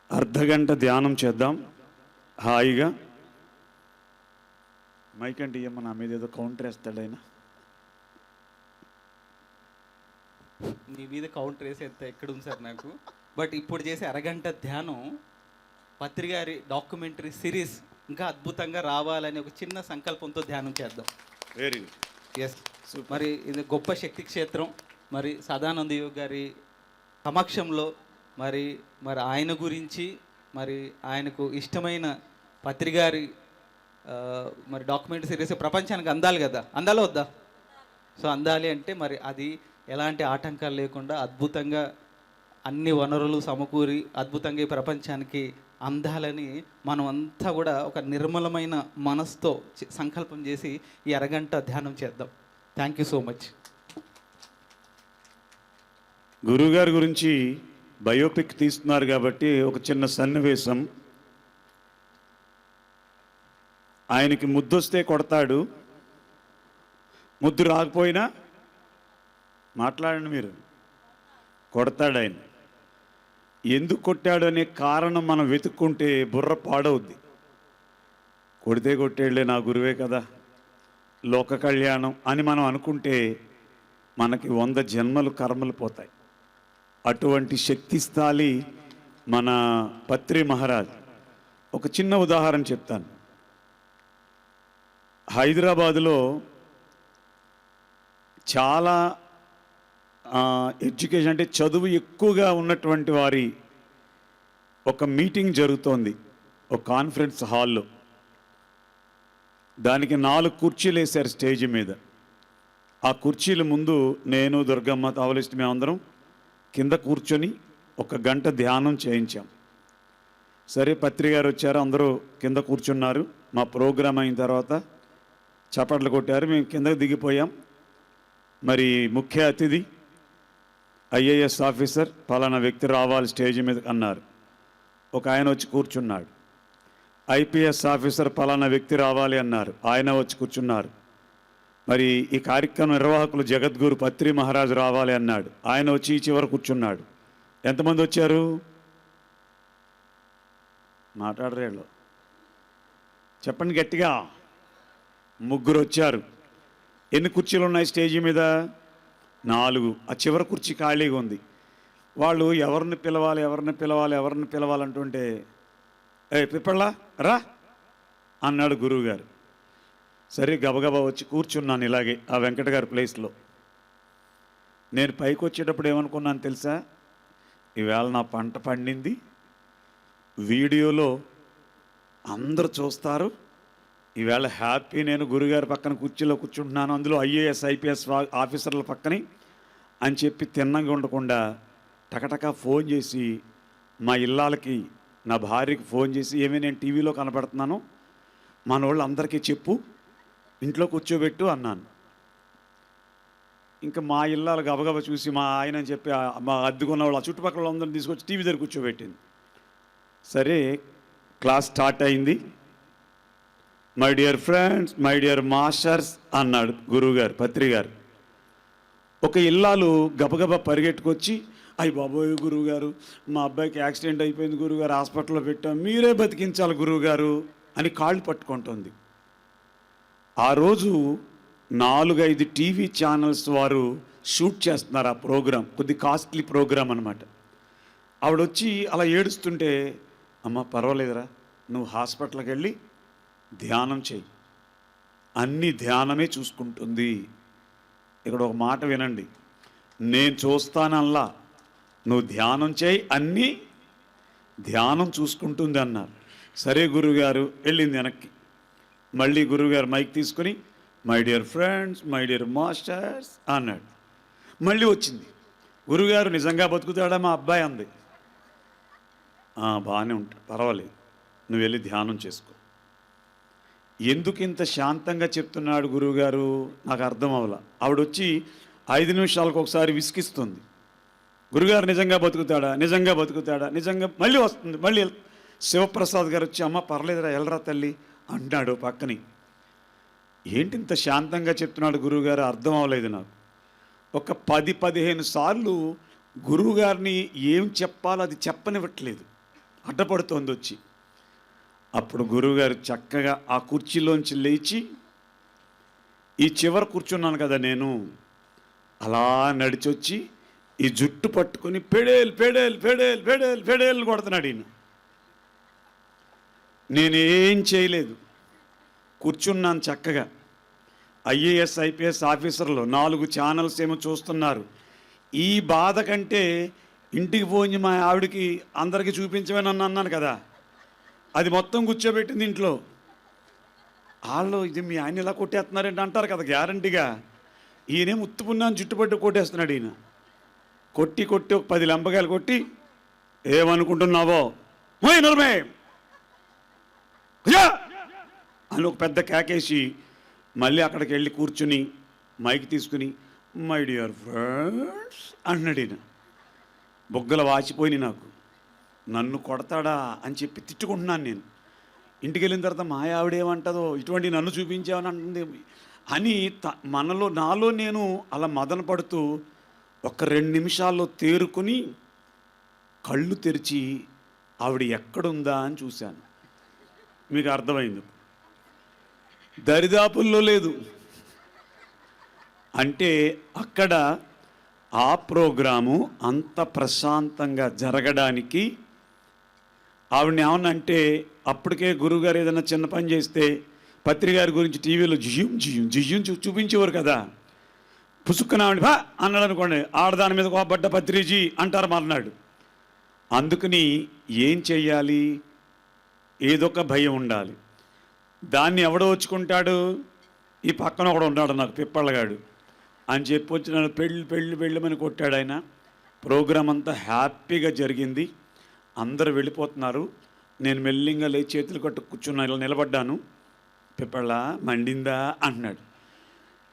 Speaker 5: అర్ధగంట ధ్యానం చేద్దాం హాయిగా. మైక్ అంటే ఏమో నా మీద ఏదో కౌంటర్ వేస్తాడు ఆయన.
Speaker 6: నీ మీద కౌంటర్ వేసి ఎంత ఎక్కడుంది సార్ నాకు. బట్ ఇప్పుడు చేసే అరగంట ధ్యానం పత్రి గారి డాక్యుమెంటరీ సిరీస్ ఇంకా అద్భుతంగా రావాలని ఒక చిన్న సంకల్పంతో ధ్యానం చేద్దాం.
Speaker 5: Very good.
Speaker 6: ఎస్. మరి ఇది గొప్ప శక్తి క్షేత్రం. మరి సదానంద యోగి గారి సమక్షంలో మరి ఆయన గురించి, మరి ఆయనకు ఇష్టమైన పత్రి గారి మరి డాక్యుమెంటరీ సిరీస్ ప్రపంచానికి అందాలి కదా, అందాలో వద్దా? సో అందాలి అంటే మరి అది ఎలాంటి ఆటంకాలు లేకుండా అద్భుతంగా అన్ని వనరులు సమకూరి అద్భుతంగా ఈ ప్రపంచానికి అందాలని మనం అంతా కూడా ఒక నిర్మలమైన మనసుతో సంకల్పం చేసి ఈ అరగంట ధ్యానం చేద్దాం. Thank you so much.
Speaker 5: గురువుగారి గురించి బయోపిక్ తీస్తున్నారు కాబట్టి ఒక చిన్న సన్నివేశం. ఆయనకి ముద్దొస్తే కొడతాడు, ముద్దు రాకపోయినా మాట్లాడండి మీరు, కొడతాడు ఆయన. ఎందుకు కొట్టాడు అనే కారణం మనం వెతుక్కుంటే బుర్ర పాడవుద్ది. కొడితే కొట్టేళ్లే నా గురువే కదా, లోక కళ్యాణం అని మనం అనుకుంటే మనకి 100 జన్మలు కర్మలు పోతాయి. అటువంటి శక్తిస్థాలి మన పత్రి మహారాజ్. ఒక చిన్న ఉదాహరణ చెప్తాను. హైదరాబాదులో చాలా ఎడ్యుకేషన్ అంటే చదువు ఎక్కువగా ఉన్నటువంటి వారి ఒక మీటింగ్ జరుగుతోంది ఒక కాన్ఫరెన్స్ హాల్లో. దానికి 4 కుర్చీలు వేశారు స్టేజ్ మీద. ఆ కుర్చీల ముందు నేను, దుర్గమ్మ, తావలిస్ట్ మేమందరం కింద కూర్చొని 1 గంట ధ్యానం చేయించాం. సరే పత్రి గారు వచ్చారు, అందరూ కింద కూర్చున్నారు. మా ప్రోగ్రాం అయిన తర్వాత చప్పట్లు కొట్టారు, మేము కిందకు దిగిపోయాం. మరి ముఖ్య అతిథి ఐఏఎస్ ఆఫీసర్ పలానా వ్యక్తి రావాలి స్టేజ్ మీద అన్నారు. ఒక ఆయన వచ్చి కూర్చున్నాడు. ఐపీఎస్ ఆఫీసర్ పలానా వ్యక్తి రావాలి అన్నారు, ఆయన వచ్చి కూర్చున్నారు. మరి ఈ కార్యక్రమం నిర్వాహకులు జగద్గురు పత్రి మహారాజ్ రావాలి అన్నాడు, ఆయన వచ్చి ఈ చివర కూర్చున్నాడు. ఎంతమంది వచ్చారు? మాట్లాడరేళ్ళు, చెప్పండి గట్టిగా. 3 వచ్చారు. ఎన్ని కుర్చీలు ఉన్నాయి స్టేజీ మీద? 4. ఆ చివరి కుర్చీ ఖాళీగా ఉంది. వాళ్ళు ఎవరిని పిలవాలంటుంటే, ఏ పిప్పళ్ళ రా అన్నాడు గురువుగారు. సరే గబగబా వచ్చి కూర్చున్నాను ఇలాగే ఆ వెంకట గారి ప్లేస్లో. నేను పైకి వచ్చేటప్పుడు ఏమనుకున్నాను తెలుసా? ఈవేళ నా పంట పండింది, వీడియోలో అందరూ చూస్తారు, ఈవేళ హ్యాపీ. నేను గురుగారి పక్కన కుర్చీలో కూర్చుంటున్నాను, అందులో ఐఏఎస్ ఐపీఎస్ ఆఫీసర్ల పక్కని అని చెప్పి తిన్నగా ఉండకుండా టకటకా ఫోన్ చేసి మా ఇళ్ళకి, నా భార్యకి ఫోన్ చేసి, ఏమీ నేను టీవీలో కనపడుతున్నాను, మన వాళ్ళు అందరికీ చెప్పు, ఇంట్లో కూర్చోబెట్టు అన్నాను. ఇంకా మా ఇళ్ళ గబగబ చూసి మా ఆయన అని చెప్పి మా అద్దెకున్న వాళ్ళు ఆ చుట్టుపక్కల అందరిని తీసుకొచ్చి టీవీ దగ్గర కూర్చోబెట్టింది. సరే క్లాస్ స్టార్ట్ అయింది. My dear friends, my dear masters అన్నాడు గురువుగారు పత్రి గారు. ఒక ఇల్లాలు గబగబా పరిగెట్టుకొచ్చి, అయ్యి బాబోయ్ గురువుగారు, మా అబ్బాయికి యాక్సిడెంట్ అయిపోయింది గురువుగారు, హాస్పిటల్లో పెట్టాం, మీరే బతికించాలి గురువుగారు అని కాళ్ళు పట్టుకుంటుంది. ఆ రోజు 4-5 టీవీ ఛానల్స్ వారు షూట్ చేస్తున్నారు ఆ ప్రోగ్రాం. కొద్ది కాస్ట్లీ ప్రోగ్రాం అనమాట. ఆవిడొచ్చి అలా ఏడుస్తుంటే, అమ్మ పర్వాలేదురా, నువ్వు హాస్పిటల్కి వెళ్ళి ధ్యానం చెయ్యి, అన్ని ధ్యానమే చూసుకుంటుంది. ఇక్కడ ఒక మాట వినండి, నేను చూస్తానల్లా, నువ్వు ధ్యానం చేయి, అన్నీ ధ్యానం చూసుకుంటుంది అన్నారు. సరే గురువుగారు వెళ్ళింది వెనక్కి. మళ్ళీ గురువుగారు మైక్ తీసుకుని my dear friends, my dear masters అన్నాడు. మళ్ళీ వచ్చింది. గురువుగారు నిజంగా బతుకుతాడా మా అబ్బాయి అంది. బాగానే ఉంటాడు, పర్వాలేదు, నువ్వు వెళ్ళి ధ్యానం చేసుకో. ఎందుకు ఇంత శాంతంగా చెప్తున్నాడు గురువుగారు నాకు అర్థం అవ్వాల. ఆవిడొచ్చి 5 నిమిషాలకు ఒకసారి విసిగిస్తుంది. గురుగారు నిజంగా బతుకుతాడా, నిజంగా బతుకుతాడా, నిజంగా. మళ్ళీ వస్తుంది. మళ్ళీ శివప్రసాద్ గారు వచ్చి అమ్మ పర్లేదురా ఎల్రా తల్లి అంటున్నాడు పక్కని. ఏంటి ఇంత శాంతంగా చెప్తున్నాడు గురువుగారు అర్థం అవ్వలేదు నాకు. ఒక 10-15 సార్లు గురువుగారిని ఏం చెప్పాలో అది చెప్పనివ్వట్లేదు, అడ్డపడుతోంది వచ్చి. అప్పుడు గురువుగారు చక్కగా ఆ కుర్చీలోంచి లేచి, ఈ చివర కూర్చున్నాను కదా నేను, అలా నడిచొచ్చి ఈ జుట్టు పట్టుకొని పెడేలు పెడేలు పెడేలు పెడేలు పెడేలు కొడుతున్నాడు ఈయన. నేనేం చేయలేదు, కూర్చున్నాను చక్కగా. ఐఏఎస్ ఐపీఎస్ ఆఫీసర్లు 4 ఛానల్స్ ఏమో చూస్తున్నారు. ఈ బాధ కంటే ఇంటికి పోయి మా ఆవిడకి అందరికీ చూపించమని అన్నాను కదా, అది మొత్తం కూర్చోబెట్టింది ఇంట్లో. వాళ్ళు ఇది మీ ఆయన ఇలా కొట్టేస్తున్నారంటే అంటారు కదా గ్యారంటీగా. ఈయనేం ఉత్తుపున్నాను జుట్టుపట్టు కొట్టేస్తున్నాడు ఈయన. కొట్టి కొట్టి ఒక 10 లంబకాయలు కొట్టి, ఏమనుకుంటున్నావో నరమే అని ఒక పెద్ద కేకేసి మళ్ళీ అక్కడికి వెళ్ళి కూర్చుని మైక్ తీసుకుని మై డియర్ ఫ్రెండ్స్ అంటున్నాడు ఈయన. బొగ్గలు వాచిపోయినాయి నాకు. నన్ను కొడతాడా అని చెప్పి తిట్టుకుంటున్నాను నేను. ఇంటికి వెళ్ళిన తర్వాత మా ఆవిడేమంటుందో, ఇటువంటి నన్ను చూపించావని అంటుంది అని నాలో నేను అలా మదన పడుతూ ఒక 2 నిమిషాల్లో తేరుకొని కళ్ళు తెరిచి ఆవిడ ఎక్కడుందా అని చూశాను. మీకు అర్థమైంది, దరిదాపుల్లో లేదు. అంటే అక్కడ ఆ ప్రోగ్రాము అంత ప్రశాంతంగా జరగడానికి ఆవిడని ఏమన్నంటే, అప్పటికే గురువుగారు ఏదైనా చిన్న పని చేస్తే పత్రికారి గురించి టీవీలో జియ్యం జియ్యం జియ్యం చూపించేవారు కదా. పుసుక్కున ఆవిడ బా అన్నాడు అనుకోండి, ఆడదాని మీద కోపడ్డ పత్రిజీ అంటారు మర్నాడు. అందుకని ఏం చెయ్యాలి, ఏదొక భయం ఉండాలి. దాన్ని ఎవడో వచ్చుకుంటాడు, ఈ పక్కన ఒకడు ఉన్నాడు నాకు పిప్పళ్ళగాడు అని చెప్పి వచ్చి నన్ను పెళ్ళమని కొట్టాడు ఆయన. ప్రోగ్రాం అంతా హ్యాపీగా జరిగింది, అందరూ వెళ్ళిపోతున్నారు. నేను మెల్లింగా లేచి చేతులు కట్టు కూర్చున్నా, ఇలా నిలబడ్డాను. పిప్పళ్ళ మండిందా అంటున్నాడు.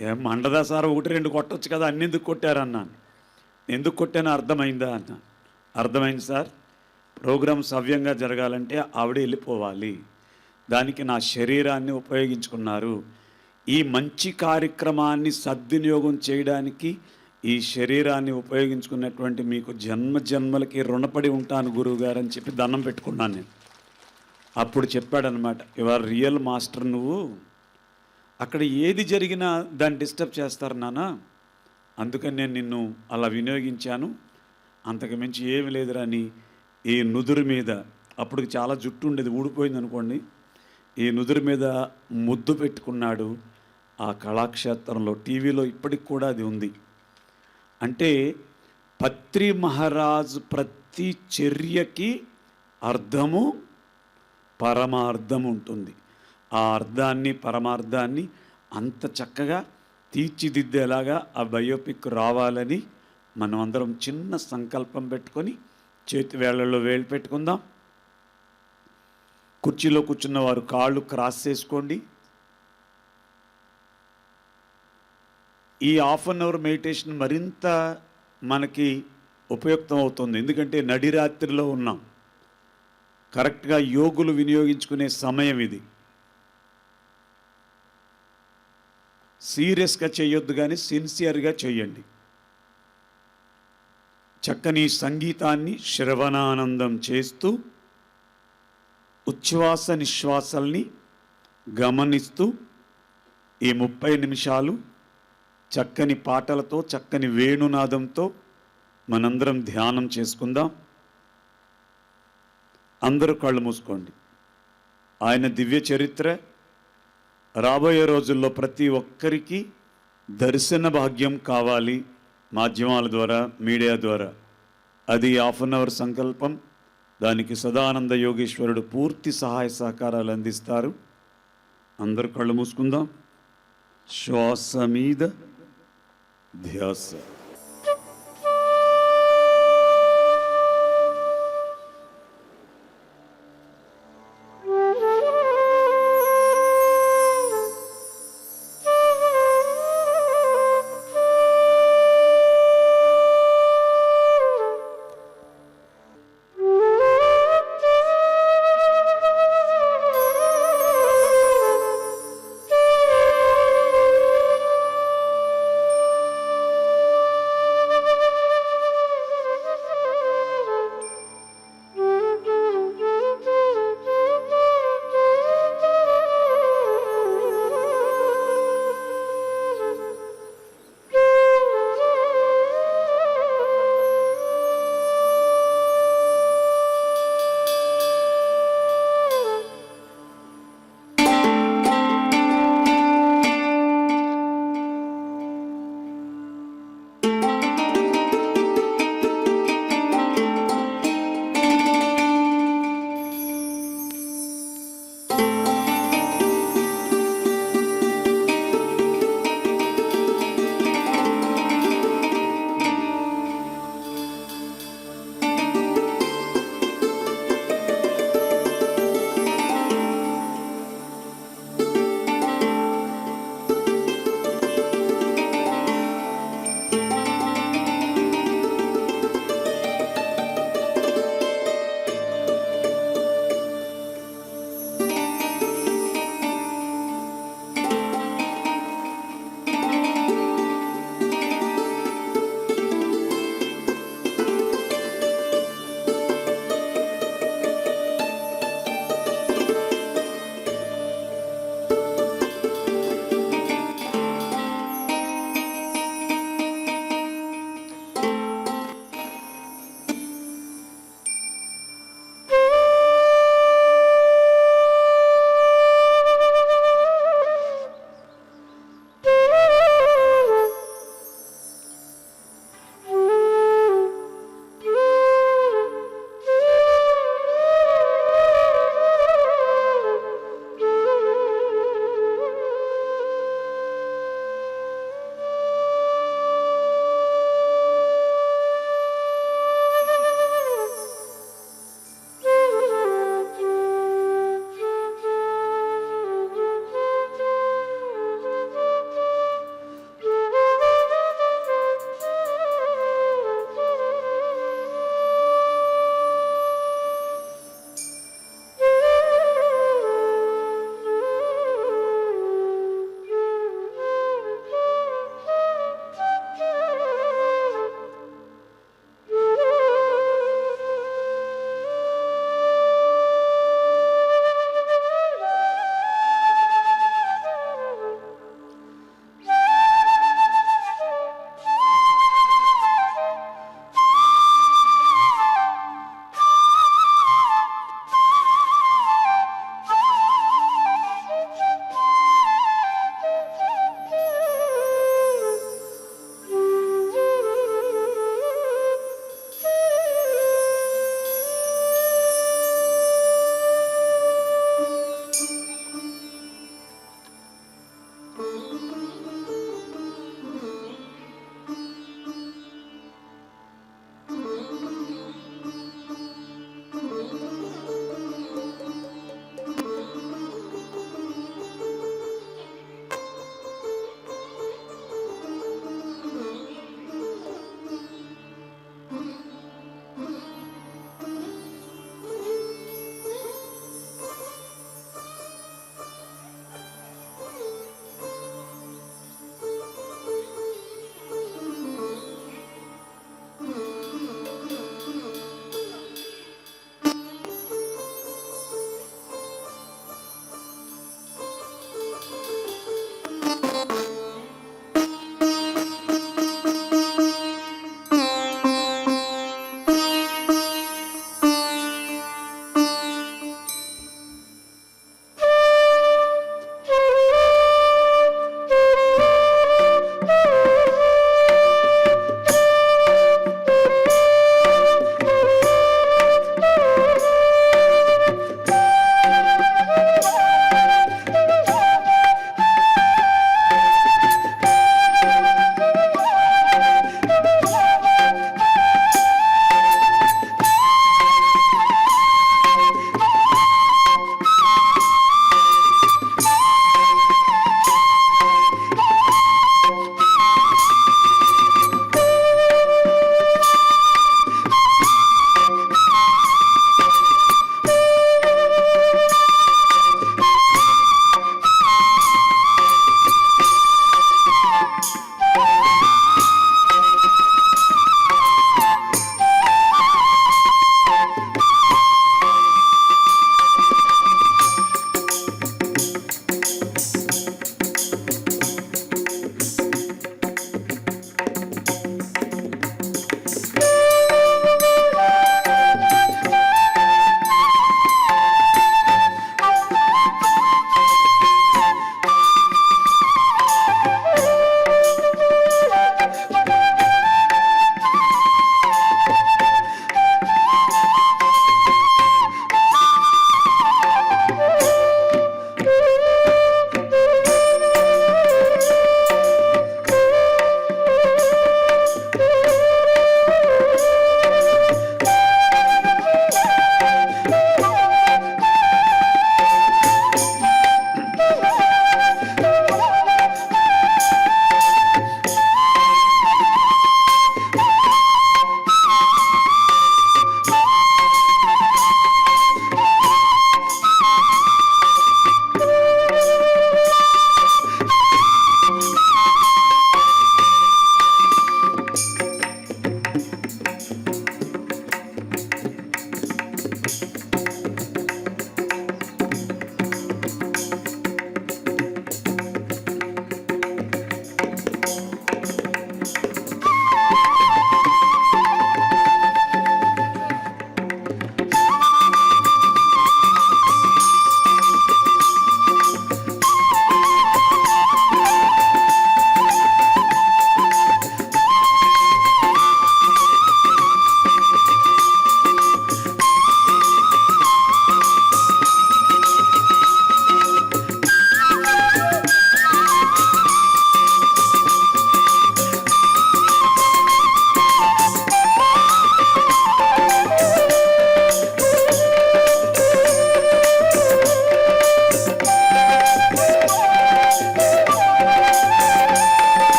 Speaker 5: ఏం మండదా సార్, 1-2 కొట్టొచ్చు కదా, అన్ని ఎందుకు కొట్టారన్నాను. ఎందుకు కొట్టానో అర్థమైందా అన్నా. అర్థమైంది సార్, ప్రోగ్రాం సవ్యంగా జరగాలంటే ఆవిడ వెళ్ళిపోవాలి, దానికి నా శరీరాన్ని ఉపయోగించుకున్నారు. ఈ మంచి కార్యక్రమాన్ని సద్వినియోగం చేయడానికి ఈ శరీరాన్ని ఉపయోగించుకున్నటువంటి మీకు జన్మలకి రుణపడి ఉంటాను గురువుగారు అని చెప్పి దండం పెట్టుకున్నాను నేను. అప్పుడు చెప్పాడనమాట, యువర్ రియల్ మాస్టర్, నువ్వు అక్కడ ఏది జరిగినా దాన్ని డిస్టర్బ్ చేస్తారు నాన్న, అందుకని నేను నిన్ను అలా వినియోగించాను, అంతకు మించి ఏమి లేదురా అని ఈ నుదురు మీద, అప్పుడు చాలా జుట్టు ఉండేది ఊడిపోయింది అనుకోండి, ఈ నుదురు మీద ముద్దు పెట్టుకున్నాడు. ఆ కళాక్షేత్రంలో టీవీలో ఇప్పటికి కూడా అది ఉంది. అంటే పత్రి మహారాజు ప్రతి చర్యకి అర్థము పరమార్థం ఉంటుంది. ఆ అర్థాన్ని పరమార్థాన్ని అంత చక్కగా తీర్చిదిద్దేలాగా ఆ బయోపిక్ రావాలని మనం అందరం చిన్న సంకల్పం పెట్టుకొని చేతి వేళ్లలో వేలు పెట్టుకుందాం. కుర్చీలో కూర్చున్న వారు కాళ్ళు క్రాస్ చేసుకోండి. ఈ 1/2 అవర్ మెడిటేషన్ మరింత మనకి ఉపయుక్తం అవుతుంది, ఎందుకంటే నడిరాత్రిలో ఉన్నాం. కరెక్ట్గా యోగులు వినియోగించుకునే సమయం ఇది. సీరియస్గా చేయొద్దు కానీ సిన్సియర్గా చేయండి. చక్కని సంగీతాన్ని శ్రవణానందం చేస్తూ ఉచ్ఛ్వాస నిశ్వాసల్ని గమనిస్తూ ఈ 30 నిమిషాలు చక్కని పాటలతో, చక్కని వేణునాదంతో మనందరం ధ్యానం చేసుకుందాం. అందరూ కళ్ళు మూసుకోండి. ఆయన దివ్య చరిత్ర రాబోయే రోజుల్లో ప్రతి ఒక్కరికి దర్శన భాగ్యం కావాలి. మాధ్యమాల ద్వారా, మీడియా ద్వారా. అది 1/2 అవర్ సంకల్పం. దానికి సదానంద యోగేశ్వరుడు పూర్తి సహాయ సహకారాలు అందిస్తారు. అందరూ కళ్ళు మూసుకుందాం. శ్వాస మీద ధ్యాస.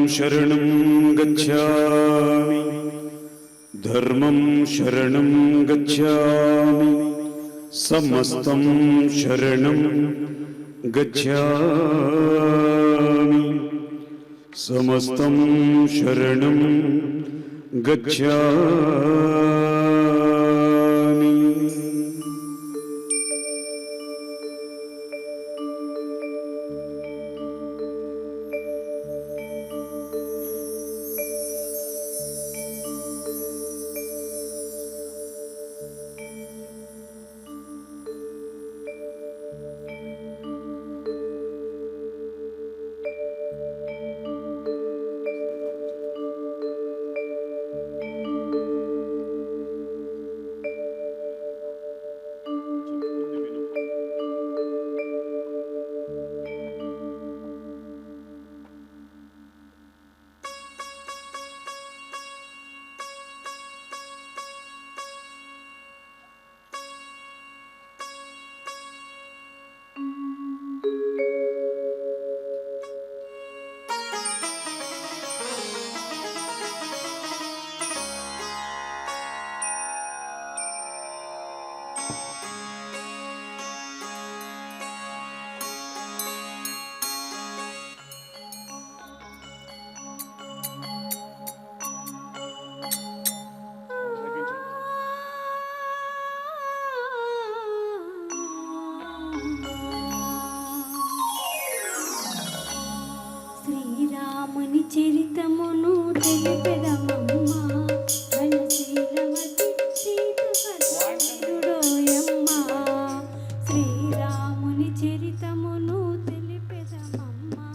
Speaker 5: शरणं गच्छामि धर्मं शरणं गच्छामि समस्तं शरणं गच्छामि समस्तं शरणं गच्छामि।
Speaker 1: శ్రీరాముని చరితమును తెలిపెదమమ్మా ఘనశీలవతి సీతకథోయమ్మా శ్రీరాముని చరితమును తెలిపెదమమ్మా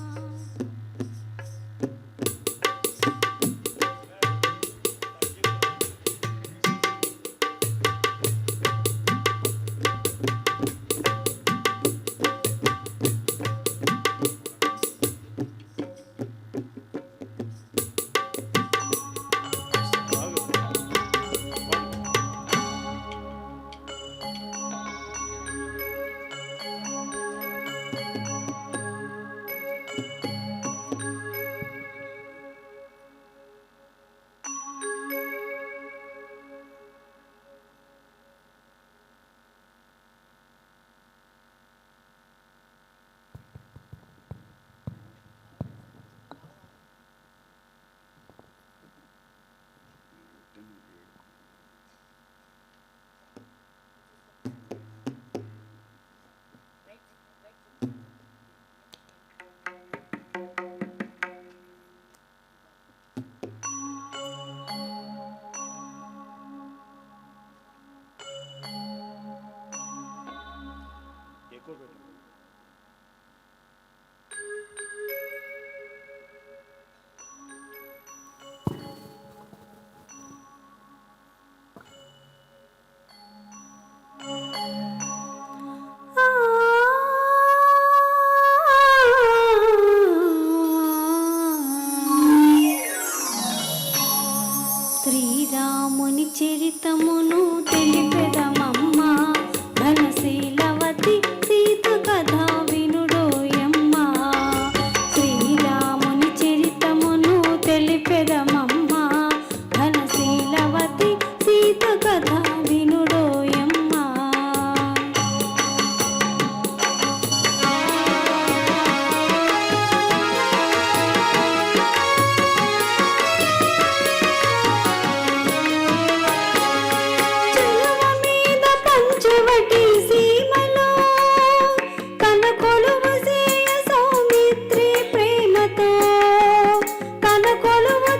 Speaker 1: శ్రీరాముని చరితమును తెలిపెదమమ్మా ఘనశీలవతి సీత కథ వినుడోయమ్మా శ్రీరాముని చరితమును తెలిపెదమమ్మా ఘనశీలవతి సీత కథ వినుడోయమ్మా పంచవటి సీమలో కన కొలువు సేయ సౌమిత్రి ప్రేమతో కన కొలువు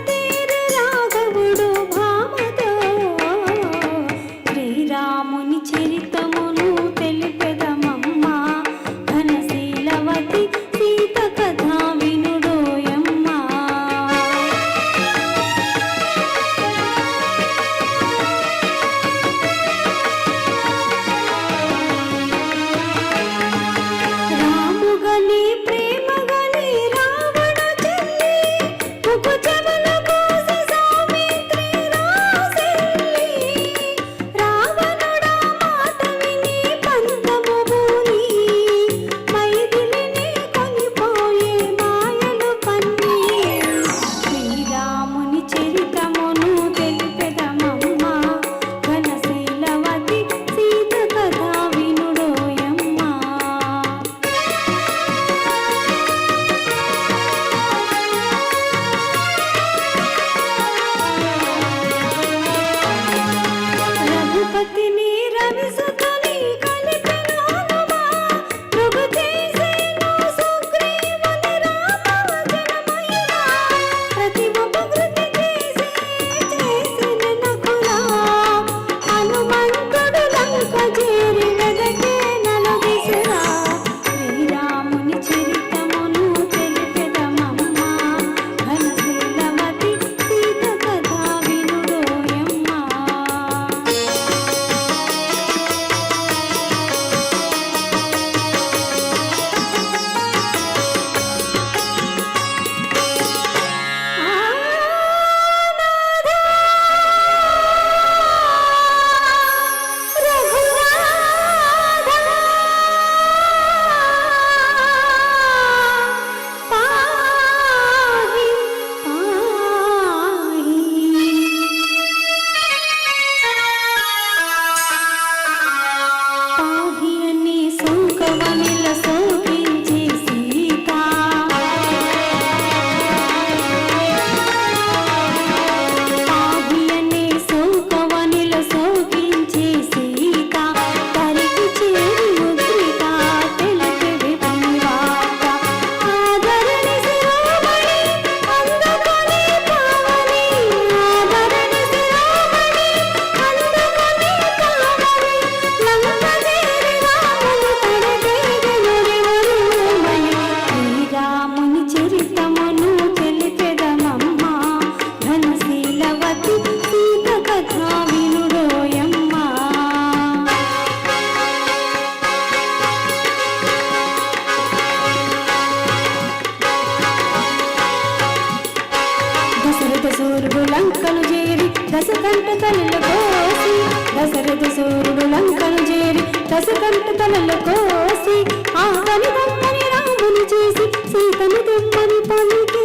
Speaker 1: సూర్యుడు లంకను చేరి దశకంఠ తలలు కోసి దశరథ సూర్యుడు లంకను చేరి దశకంఠ తలలు కోసి ఆగని దమ్మని రాముని చేసి సీతను తెమ్మని పలికే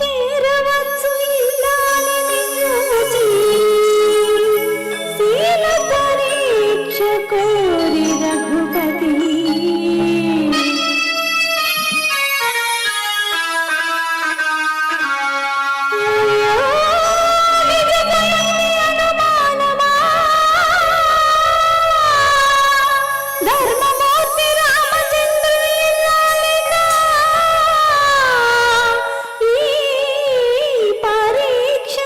Speaker 1: చేరవచ్చు ఇల్లాలని చూచి శీల పరీక్ష కోరి రఘుపతి ధర్మమూర్తి రామచంద్రుని ఈ పరీక్ష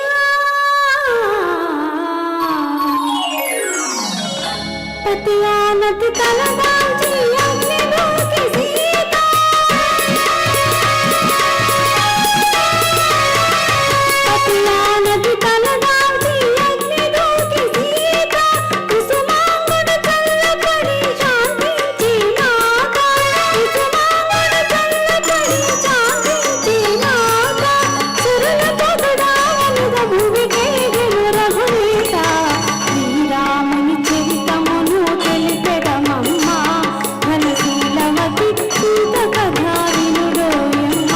Speaker 1: పతియానతి తలదాల్చి అగ్నిలోకి సీత పతియానతి తలదాల్చి అగ్నిలోకి సీత కుసుమాంగుడు చల్లపడి శాంతించినాక కుసుమాంగుడు చల్లపడి శాంతించినాక సురుల పొగడావనుగ భూమికేగెను రఘునీత శ్రీరాముని చరితమును తెలిపెదమమ్మ ఘనశీలవతి సీత కథా వినుడోయమ్మ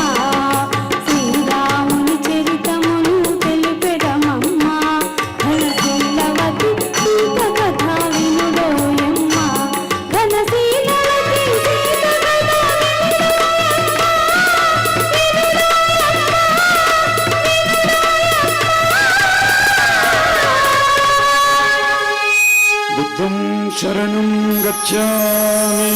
Speaker 1: శ్రీరాముని చరితమును తెలిపెదమమ్మ ఘనశీలవతి సీత కథా వినుడోయమ్మ ఘనశీలవతి సీత కథా
Speaker 5: బుద్ధం శరణం గచ్ఛామి.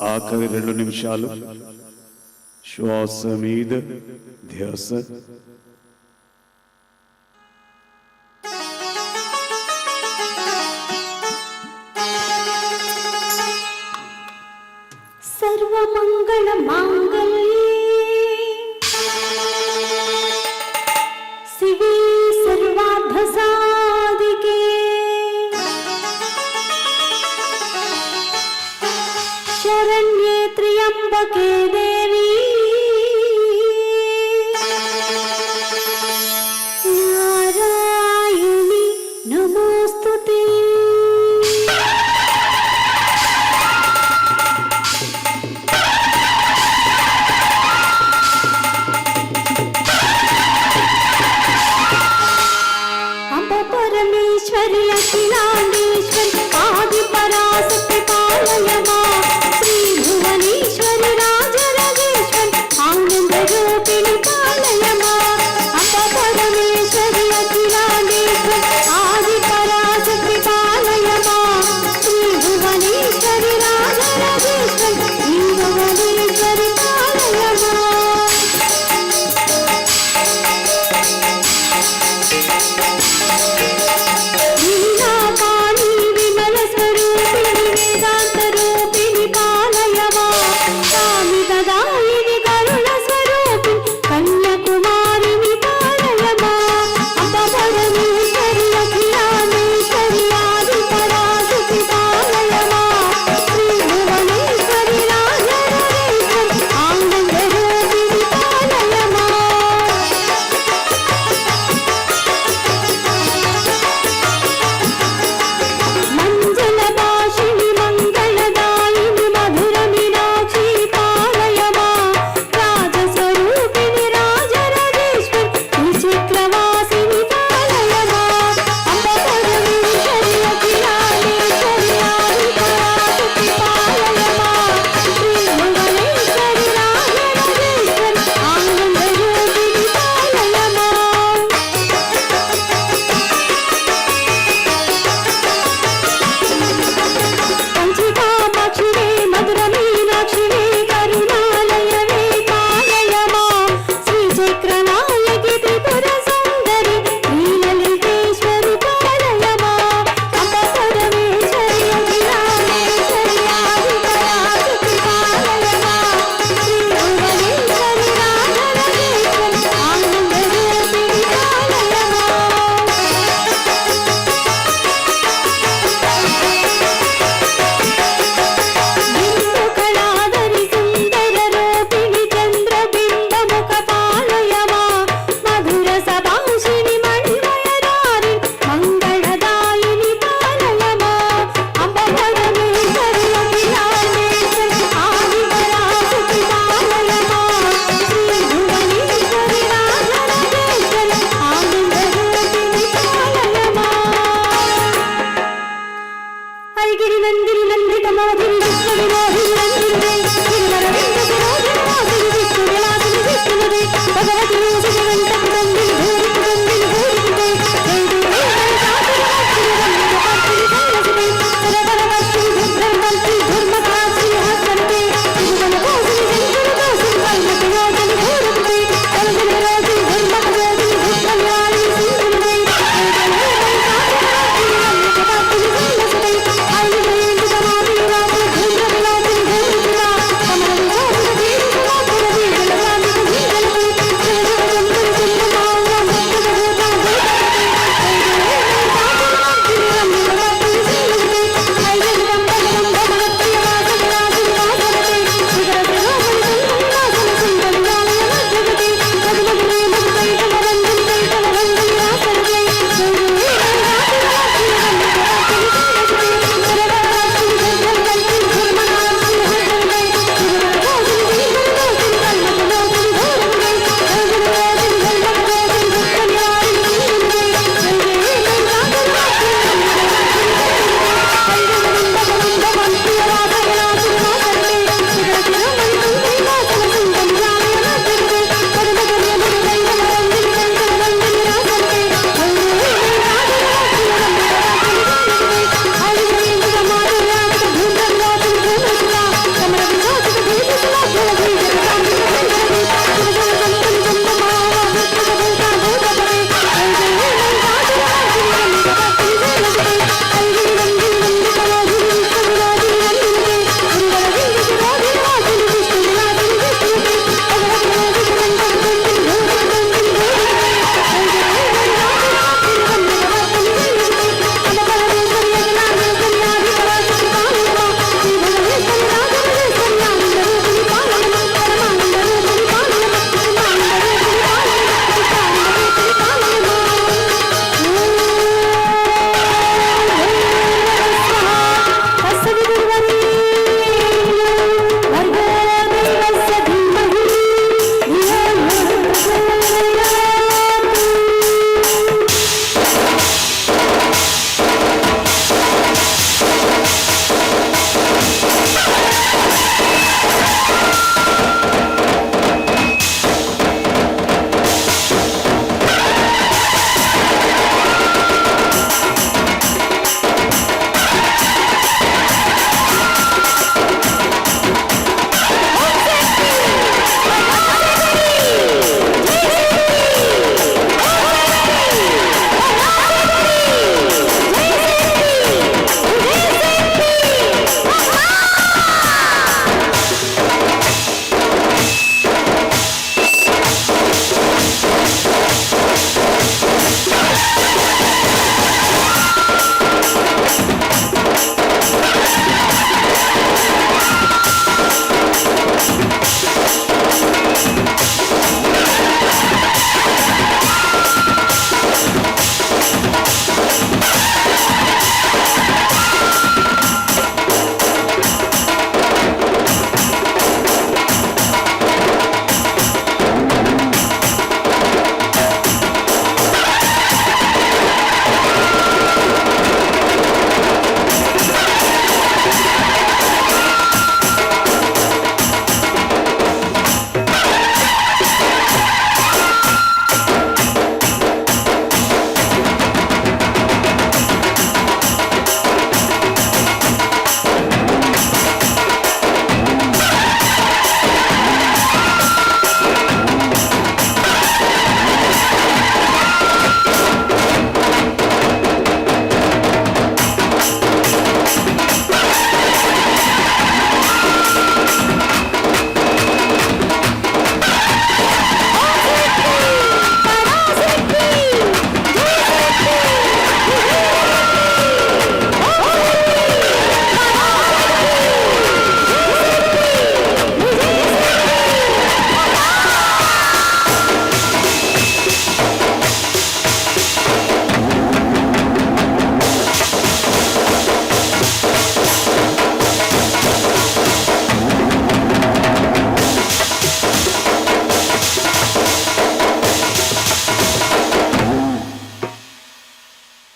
Speaker 5: ఆఖరి 2 నిమిషాలు శ్వాస మీద ధ్యాస.
Speaker 1: సర్వమంగళ మాంగళ్యే శివే సర్వార్థ సాధికే శరణ్యే త్ర్యంబకే దేవి నారాయణి నమోస్తుతే. అంబ పరమేశ్వరి అఖిలాండేశ్వరి ఆది పరాశక్తి పాలయమా శ్రీ భువనేశ్వరి రాజరాజేశ్వరి ఆనంద రూపిణి పాలయమా అంబ పరమేశ్వరి అఖిలాండేశ్వరి ఆది పరాశక్తి పాలయమా శ్రీ భువనేశ్వరి రాజరాజేశ్వరి శ్రీ భువనేశ్వరి పాలయమా. వీణాపాణి గిరి నందిని నందిత మోదిని విష్ణు వినోదిని నందినుడే గిరివరవింద శిరోధిని వాసిని విష్ణు విలాసిని విష్ణునుడే భగవతి మూసిని వెంటకు నందిని భూరికి నందిని భూరికిదే జైదేవి శాస్త్రి భక్తిని సరవర భక్తిని దుర్గంధి ధర్మకాశి హస్తనుడే త్రిభువన కోసిని శంకర కోసిని కల్మటి యోజని భూరికిదే కల్జని రోజి ధర్మక యోగిని దుర్గమ్యాలి సింధునుడే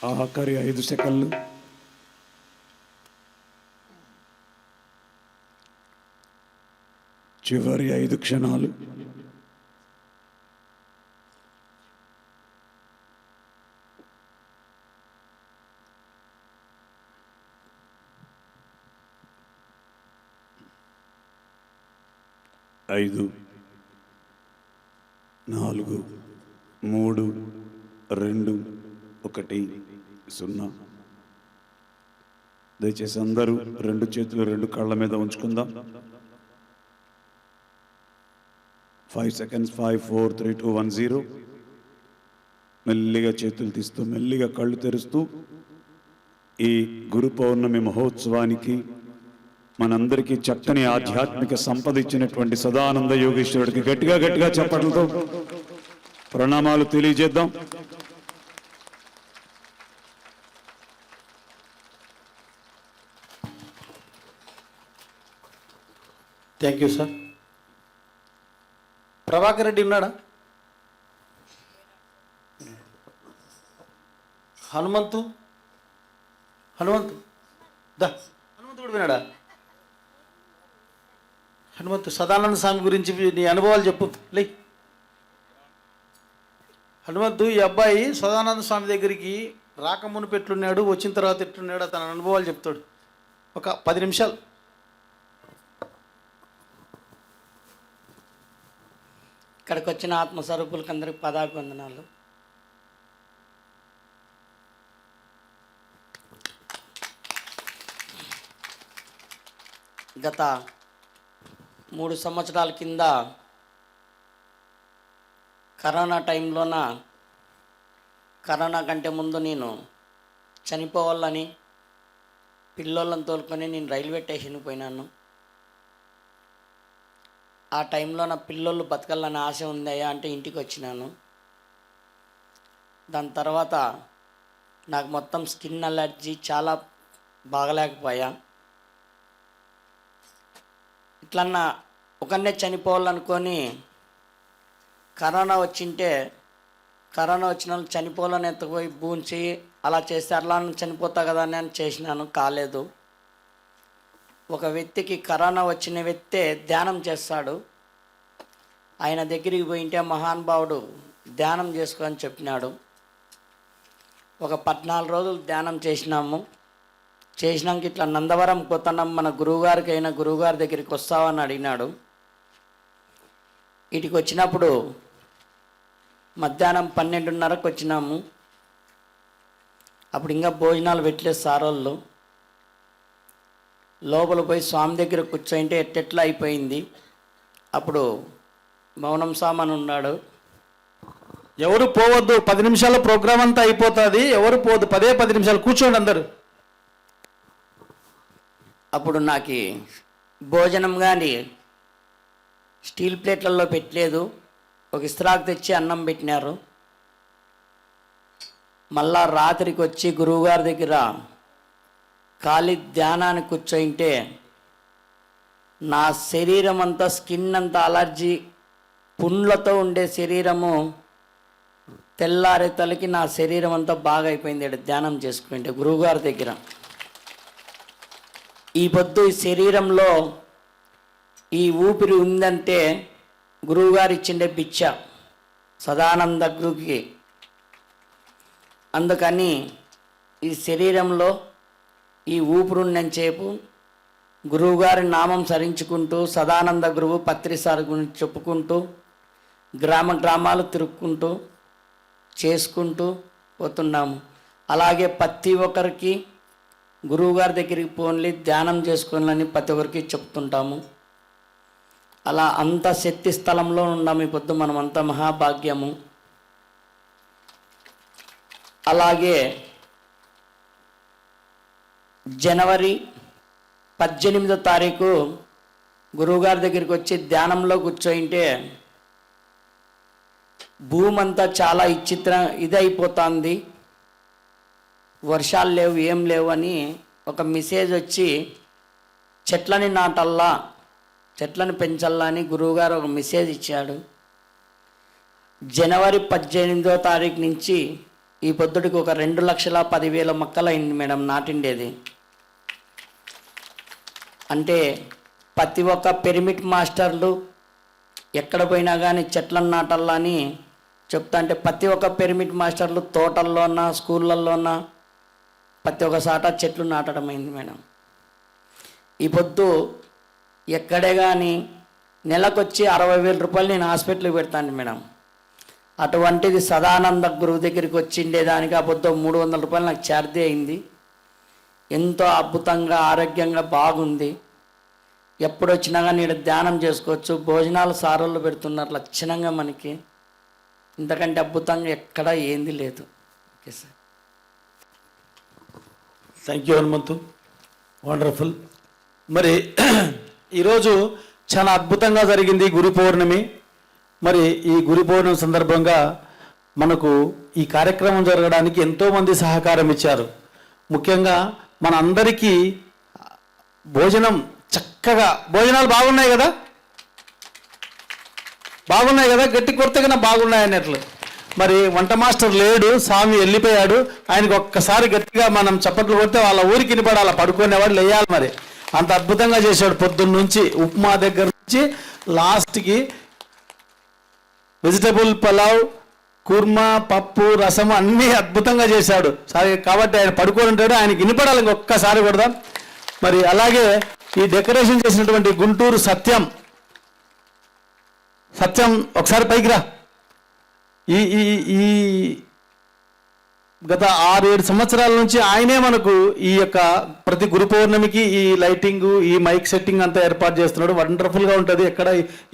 Speaker 5: ఆఖరి 5 సెకన్లు. చివరి 5 క్షణాలు. ఐదు, 4, 3, 2, 1, 0. దయచేసి అందరూ 2 చేతులు 2 కాళ్ళ మీద ఉంచుకుందాం. 5 seconds. 5, 4, 3, 2, 1, 0. మెల్లిగా చేతులు తీస్తూ మెల్లిగా కళ్ళు తెరుస్తూ ఈ గురు పౌర్ణమి మహోత్సవానికి మనందరికీ చక్కని ఆధ్యాత్మిక సంపద ఇచ్చినటువంటి సదానంద యోగేశ్వరుడికి గట్టిగా గట్టిగా చప్పట్లతో ప్రణామాలు తెలియజేద్దాం.
Speaker 2: Thank you sir. Prabhakar Reddy ఉన్నాడా? హనుమంతు దా హనుమంతు కూడా విన్నాడా? హనుమంతు, సదానంద స్వామి గురించి నీ అనుభవాలు చెప్పు. లే హనుమంతు, ఈ అబ్బాయి సదానంద స్వామి దగ్గరికి రాకమునుపు ఎట్లున్నాడు, వచ్చిన తర్వాత ఎట్లున్నాడు, తన అనుభవాలు చెప్తాడు. ఒక 10 నిమిషాలు.
Speaker 7: ఇక్కడికి వచ్చిన ఆత్మస్వరూపులకి అందరికి పదాభివందనాలు. గత 3 సంవత్సరాల కింద కరోనా టైంలోన, కరోనా కంటే ముందు నేను చనిపోవాలని పిల్లోళ్ళని తోలుకొని నేను రైల్వే స్టేషన్కి పోయినాను. ఆ టైంలో నా పిల్లోళ్ళు బతకాలని ఆశ ఉందయ్యా అంటే ఇంటికి వచ్చినాను. దాని తర్వాత నాకు మొత్తం స్కిన్ అలర్జీ, చాలా బాగలేకపోయా. ఇట్లన్నా ఒకనే చనిపోవాలనుకొని కరోనా వచ్చింటే, కరోనా వచ్చిన వాళ్ళు చనిపోవాలని ఎత్తుకుపోయి బూంచి అలా చేస్తే అట్లా చనిపోతా కదా అని చేసినాను, కాలేదు. ఒక వ్యక్తికి కరోనా వచ్చిన వ్యక్తే ధ్యానం చేస్తాడు. ఆయన దగ్గరికి పోయింటే మహానుభావుడు ధ్యానం చేసుకొని చెప్పినాడు. ఒక 14 రోజులు ధ్యానం చేసినాము. చేసినాక ఇట్లా నందవరం పోతున్నాం, మన గురువుగారికి అయినా గురువుగారి దగ్గరికి వస్తావని అడిగినాడు. వీటికి వచ్చినప్పుడు మధ్యాహ్నం 12:30కి వచ్చినాము. అప్పుడు ఇంకా భోజనాలు పెట్టలేదు సారోళ్ళు. లోపల పోయి స్వామి దగ్గర కూర్చోంటే ఎట్టెట్లా అయిపోయింది. అప్పుడు మౌనం సామాన్ ఉన్నాడు.
Speaker 2: ఎవరు పోవద్దు, 10 నిమిషాల ప్రోగ్రామ్ అంతా అయిపోతుంది, ఎవరు పోవద్దు, 10 నిమిషాలు కూర్చోండి అందరు.
Speaker 7: అప్పుడు నాకు భోజనం కానీ స్టీల్ ప్లేట్లలో పెట్టలేదు, ఒక ఇస్త్రాకు తెచ్చి అన్నం పెట్టినారు. మళ్ళా రాత్రికి వచ్చి గురువుగారి దగ్గర ఖాళీ ధ్యానాన్ని కూర్చోయింటే నా శరీరం అంతా, స్కిన్ అంతా అలర్జీ, పుండ్లతో ఉండే శరీరము తెల్లారే తలకి నా శరీరం అంతా బాగా అయిపోయింది ధ్యానం చేసుకుంటే గురువుగారి దగ్గర. ఈ పొద్దు ఈ శరీరంలో ఈ ఊపిరి ఉందంటే గురువుగారు ఇచ్చిండే బిచ్చ సదానంద గురుకి. అందుకని ఈ శరీరంలో ఈ ఊపిరున్నంచేపు గురువుగారి నామం సరించుకుంటూ, సదానంద గురువు పత్రిసారి గురించి చెప్పుకుంటూ, గ్రామాలు తిరుక్కుంటూ చేసుకుంటూ పోతున్నాము. అలాగే ప్రతి ఒక్కరికి గురువుగారి దగ్గరికి పోన్లి, ధ్యానం చేసుకోవాలని ప్రతి ఒక్కరికి చెప్తుంటాము. అలా అంత శక్తి స్థలంలో ఉన్నాము ఈ పొద్దు, మనమంతా మహాభాగ్యము. అలాగే జనవరి 18వ తారీఖు గురువుగారి దగ్గరికి వచ్చి ధ్యానంలో కూర్చోయింటే భూమి అంతా చాలా ఇదైపోతుంది, వర్షాలు లేవు, ఏం లేవు అని ఒక మెసేజ్ వచ్చి చెట్లని నాటల్లా, చెట్లను పెంచల్లా అని గురువుగారు ఒక మెసేజ్ ఇచ్చాడు. జనవరి 18వ తారీఖు నుంచి ఈ పొద్దుటికి ఒక 2,10,000 మొక్కలు అయింది మేడం నాటిండేది. అంటే ప్రతి ఒక్క పిరమిడ్ మాస్టర్లు ఎక్కడ పోయినా కానీ చెట్లను నాటాలా అని చెప్తా. అంటే ప్రతి ఒక్క పిరమిడ్ మాస్టర్లు తోటల్లోన స్కూళ్ళల్లోన ప్రతి ఒక్క సాట చెట్లు నాటడం అయింది మేడం. ఈ పొద్దు ఎక్కడే కానీ నెలకొచ్చి 60,000 రూపాయలు నేను హాస్పిటల్కి పెడతాను మేడం. అటువంటిది సదానంద గురువు దగ్గరికి వచ్చిండేదానికి ఆ పొద్దు 300 రూపాయలు నాకు ఛార్జీ అయింది. ఎంతో అద్భుతంగా ఆరోగ్యంగా బాగుంది. ఎప్పుడు వచ్చినా కానీ ఇక్కడ ధ్యానం చేసుకోవచ్చు. భోజనాలు సారోళ్ళు పెడుతున్నారు లక్షణంగా. మనకి ఇంతకంటే అద్భుతంగా ఎక్కడా ఏంది లేదు. Okay sir,
Speaker 2: thank you Hanumanthu, wonderful. మరి ఈరోజు చాలా అద్భుతంగా జరిగింది గురు పౌర్ణమి. మరి ఈ గురు పౌర్ణమి సందర్భంగా మనకు ఈ కార్యక్రమం జరగడానికి ఎంతోమంది సహకారం ఇచ్చారు. ముఖ్యంగా మన అందరికీ భోజనం చక్కగా, భోజనాలు బాగున్నాయి కదా, బాగున్నాయి కదా, గట్టి కొత్తగా బాగున్నాయి అన్నట్లు. మరి వంట మాస్టర్ లేడు, స్వామి వెళ్ళిపోయాడు. ఆయనకు ఒక్కసారి గట్టిగా మనం చప్పట్లు కొడితే వాళ్ళ ఊరికి వినపడాలి, పడుకునేవాడు లేయాలి. మరి అంత అద్భుతంగా చేశాడు. పొద్దున్న నుంచి ఉప్మా దగ్గర నుంచి లాస్ట్కి వెజిటబుల్ పలావ్, కుర్మా, పప్పు, రసం అన్నీ అద్భుతంగా చేశాడు. సరే కాబట్టి ఆయన పడుకొని ఉంటాడు, ఆయనకి వినపడాలి. ఇంకొక్కసారి కొడదాం. మరి అలాగే ఈ డెకరేషన్ చేసినటువంటి గుంటూరు సత్యం ఒకసారి పైకి రా. ఈ ఈ ఈ గత 6-7 సంవత్సరాల నుంచి ఆయనే మనకు ఈ యొక్క ప్రతి గురు పౌర్ణమికి ఈ లైటింగ్, ఈ మైక్ సెట్టింగ్ అంతా ఏర్పాటు చేస్తున్నాడు. వండర్ఫుల్గా ఉంటుంది, ఎక్కడ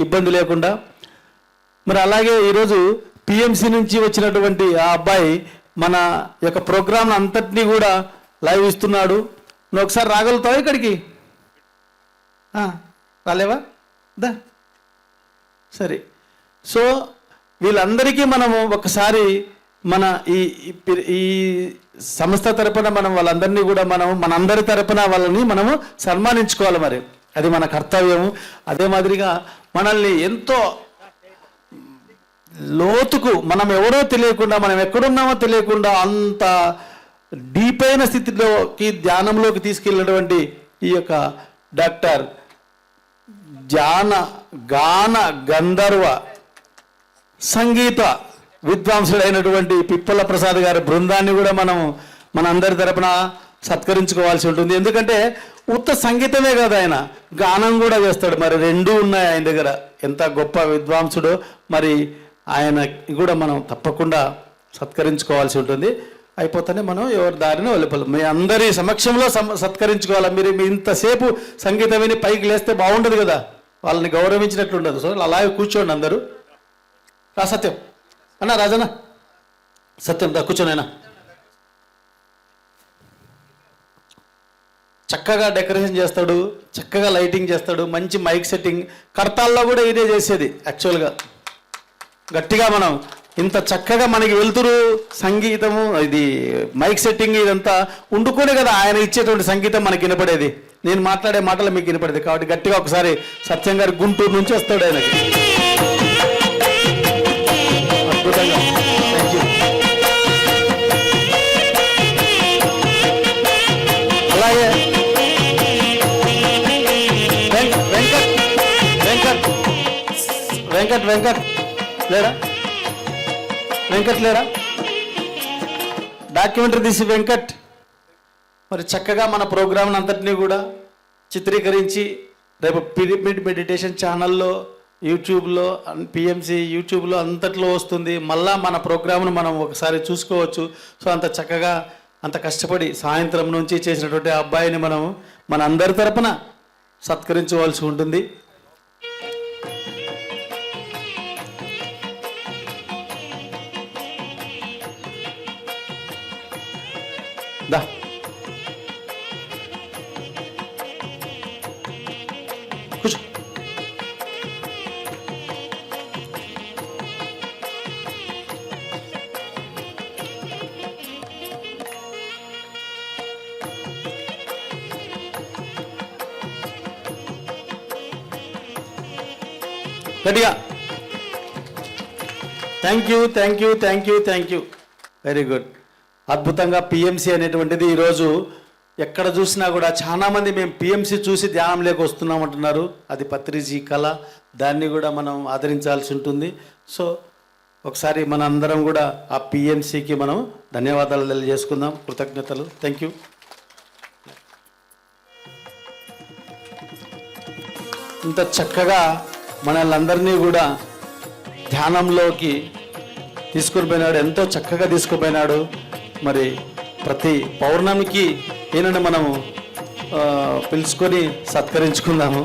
Speaker 2: ఇబ్బంది లేకుండా. మరి అలాగే ఈరోజు పిఎంసి నుంచి వచ్చినటువంటి ఆ అబ్బాయి మన యొక్క ప్రోగ్రామ్ అంతటినీ కూడా లైవ్ ఇస్తున్నాడు. నువ్వు ఒకసారి రాగలుగుతావు ఇక్కడికి? రాలేవా? దా సరే. సో వీళ్ళందరికీ మనము ఒకసారి మన ఈ సంస్థ తరపున మనం వాళ్ళందరినీ కూడా మనందరి తరపున వాళ్ళని మనము సన్మానించుకోవాలి. మరి అది మన కర్తవ్యము. అదే మాదిరిగా మనల్ని ఎంతో లోతుకు మనం ఎవరో తెలియకుండా, మనం ఎక్కడున్నామో తెలియకుండా అంత డీప్ అయిన స్థితిలోకి, ధ్యానంలోకి తీసుకెళ్ళినటువంటి ఈ యొక్క డాక్టర్ గాన గంధర్వ సంగీత విద్వాంసుడైనటువంటి పిప్పల ప్రసాద్ గారి బృందాన్ని కూడా మనం మనందరి తరపున సత్కరించుకోవాల్సి ఉంటుంది. ఎందుకంటే ఉత్త సంగీతమే కాదు, ఆయన గానం కూడా చేస్తాడు. మరి రెండూ ఉన్నాయి ఆయన దగ్గర. ఎంత గొప్ప విద్వాంసుడో. మరి ఆయన కూడా మనం తప్పకుండా సత్కరించుకోవాల్సి ఉంటుంది. అయిపోతేనే మనం ఎవరి దారిని వెళ్ళిపోవాలి. మీ అందరి సమక్షంలో సత్కరించుకోవాలి. మీరు ఇంతసేపు సంగీతం విని పైకి లేస్తే బాగుండదు కదా, వాళ్ళని గౌరవించినట్లు ఉండదు. సో అలాగే కూర్చోండి అందరూ. రా సత్యం అన్న, రాజన్న సత్యం దా కూర్చోనైనా. చక్కగా డెకరేషన్ చేస్తాడు, చక్కగా లైటింగ్ చేస్తాడు, మంచి మైక్ సెట్టింగ్. కర్తాల్లో కూడా ఇదే చేసేది యాక్చువల్గా. గట్టిగా మనం ఇంత చక్కగా మనకి వెళ్తురు సంగీతము, ఇది మైక్ సెట్టింగ్ ఇదంతా ఉండుకునే కదా ఆయన ఇచ్చేటువంటి సంగీతం మనకి వినపడేది. నేను మాట్లాడే మాటలు మీకు వినపడేది. కాబట్టి గట్టిగా ఒకసారి సత్యం గారి గుంటూరు నుంచి వస్తాడు ఆయనకి. అద్భుతంగా. Thank you. అలాగే వెంకట్ లేడా? వెంకట్ లేడా? డాక్యుమెంటరీ తీసి వెంకట్ మరి చక్కగా మన ప్రోగ్రామ్ అంతటినీ కూడా చిత్రీకరించి రేపు పిరమిడ్ మెడిటేషన్ ఛానల్లో, యూట్యూబ్లో, పిఎంసి యూట్యూబ్లో అంతట్లో వస్తుంది. మళ్ళా మన ప్రోగ్రామ్ను మనం ఒకసారి చూసుకోవచ్చు. సో అంత చక్కగా, అంత కష్టపడి సాయంత్రం నుంచి చేసినటువంటి ఆ అబ్బాయిని మనం మన అందరి తరపున సత్కరించవలసి ఉంటుంది. దా కూర్చో. గట్టిగా థ్యాంక్ యూ. Very good. అద్భుతంగా పిఎంసి అనేటువంటిది ఈరోజు ఎక్కడ చూసినా కూడా చాలామంది మేము పిఎంసి చూసి ధ్యానంలోకి వస్తున్నామంటున్నారు. అది పత్రిజీ కళ, దాన్ని కూడా మనం ఆదరించాల్సి ఉంటుంది. సో ఒకసారి మన అందరం కూడా ఆ పిఎంసికి మనం ధన్యవాదాలు తెలియజేసుకుందాం, కృతజ్ఞతలు. Thank you. ఇంత చక్కగా మనల్ని కూడా ధ్యానంలోకి తీసుకుని పోయినాడు, ఎంతో చక్కగా తీసుకుపోయినాడు. మరి ప్రతి పౌర్ణమికి ఈయనని మనము పిలుచుకొని సత్కరించుకుందాము.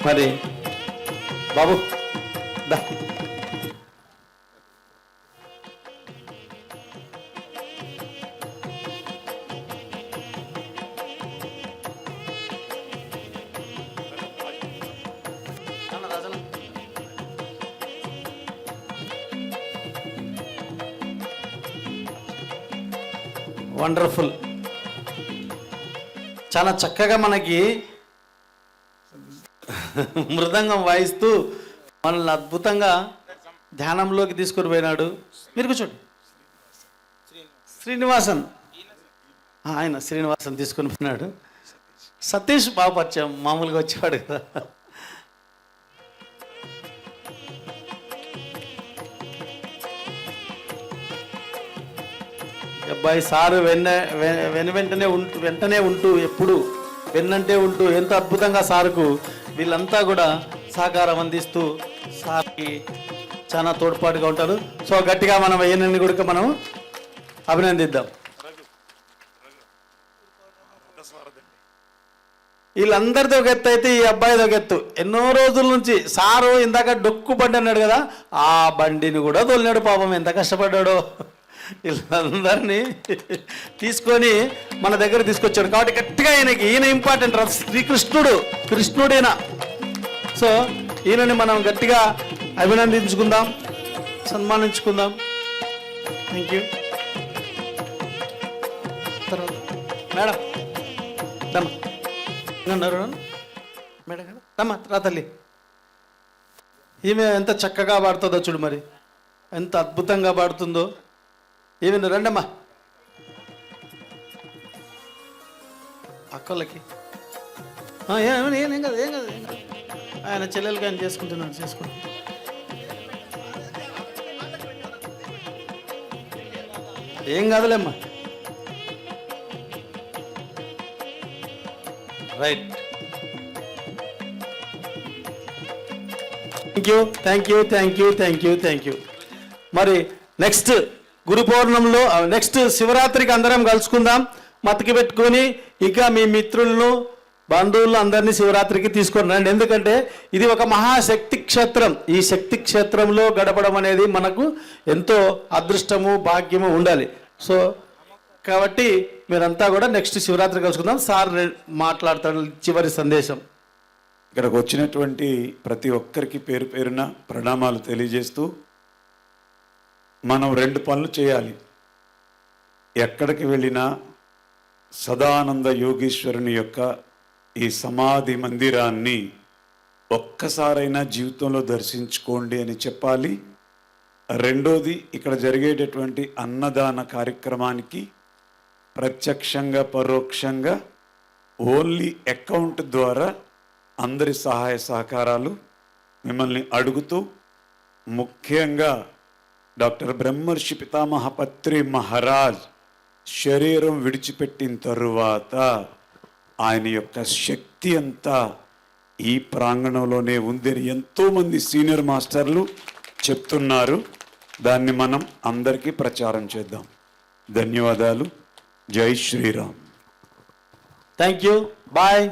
Speaker 2: మరి బాబు దా. వండర్ఫుల్. చాలా చక్కగా మనకి మృదంగం వాయిస్తూ మనల్ని అద్భుతంగా ధ్యానంలోకి తీసుకొని పోయినాడు. మీరు కూర్చోండి. శ్రీనివాసన్, ఆయన శ్రీనివాసన్ తీసుకొని పోయినాడు. సతీష్ బాబు పరిచయం, మామూలుగా వచ్చేవాడు కదా. అబ్బాయి సారు వెంటనే ఉంటూ ఎప్పుడు వెన్నంటే ఉంటూ ఎంత అద్భుతంగా సార్కు వీళ్ళంతా కూడా సహకారం అందిస్తూ సార్కి చాలా తోడ్పాటుగా ఉంటారు. సో గట్టిగా మనం ఏనని కూడా మనం అభినందిద్దాం. వీళ్ళందరితో ఒక ఎత్తు అయితే ఈ అబ్బాయిది ఒక ఎత్తు. ఎన్నో రోజుల నుంచి సారు ఇందాక డొక్కు బండి అన్నాడు కదా, ఆ బండిని కూడా తోలినాడు. పాపం ఎంత కష్టపడ్డాడో. వీళ్ళందరినీ తీసుకొని మన దగ్గర తీసుకొచ్చాడు. కాబట్టి గట్టిగా ఈయన ఇంపార్టెంట్. కృష్ణుడైనా. సో ఈయనని మనం గట్టిగా అభినందించుకుందాం, సన్మానించుకుందాం. Thank you. తర్వాత మేడం దమ్మన్నారు మేడం దమ్మ రా తల్లి. ఈమె ఎంత చక్కగా పాడుతుందో చూడు, మరి ఎంత అద్భుతంగా పాడుతుందో. ఏమైంది రండమ్మా అక్కలకి. ఏం కాదు. ఆయన చెల్లెలు కానీ చేసుకుంటున్నాడు, చేసుకోండి. ఏం కాదులేమ్మా. రైట్. Thank you. మరి నెక్స్ట్ గురు పౌర్ణమిలో నెక్స్ట్ శివరాత్రికి అందరం కలుసుకుందాం. మతికి పెట్టుకొని ఇక మీ మిత్రులను బంధువులను అందరినీ శివరాత్రికి తీసుకొని రండి. ఎందుకంటే ఇది ఒక మహాశక్తి క్షేత్రం. ఈ శక్తి క్షేత్రంలో గడపడం అనేది మనకు ఎంతో అదృష్టము భాగ్యము ఉండాలి. సో కాబట్టి మీరంతా కూడా నెక్స్ట్ శివరాత్రి కలుసుకుందాం. సార్ మాట్లాడతాడు చివరి సందేశం.
Speaker 5: ఇక్కడికి వచ్చినటువంటి ప్రతి ఒక్కరికి పేరు పేరున ప్రణామాలు తెలియజేస్తూ, మనం 2 పనులు చేయాలి. ఎక్కడికి వెళ్ళినా సదానంద యోగీశ్వరుని యొక్క ఈ సమాధి మందిరాన్ని ఒక్కసారైనా జీవితంలో దర్శించుకోండి అని చెప్పాలి. రెండోది, ఇక్కడ జరిగేటటువంటి అన్నదాన కార్యక్రమానికి ప్రత్యక్షంగా పరోక్షంగా ఓన్లీ అకౌంట్ ద్వారా అందరి సహాయ సహకారాలు మిమ్మల్ని అడుగుతూ, ముఖ్యంగా డాక్టర్ బ్రహ్మర్షి పితామహ పత్రి మహారాజ్ శరీరం విడిచిపెట్టిన తరువాత ఆయన యొక్క శక్తి అంతా ఈ ప్రాంగణంలోనే ఉందని ఎంతోమంది సీనియర్ మాస్టర్లు చెప్తున్నారు. దాన్ని మనం అందరికీ ప్రచారం చేద్దాం. ధన్యవాదాలు. జై శ్రీరామ్.
Speaker 2: Thank you. బాయ్.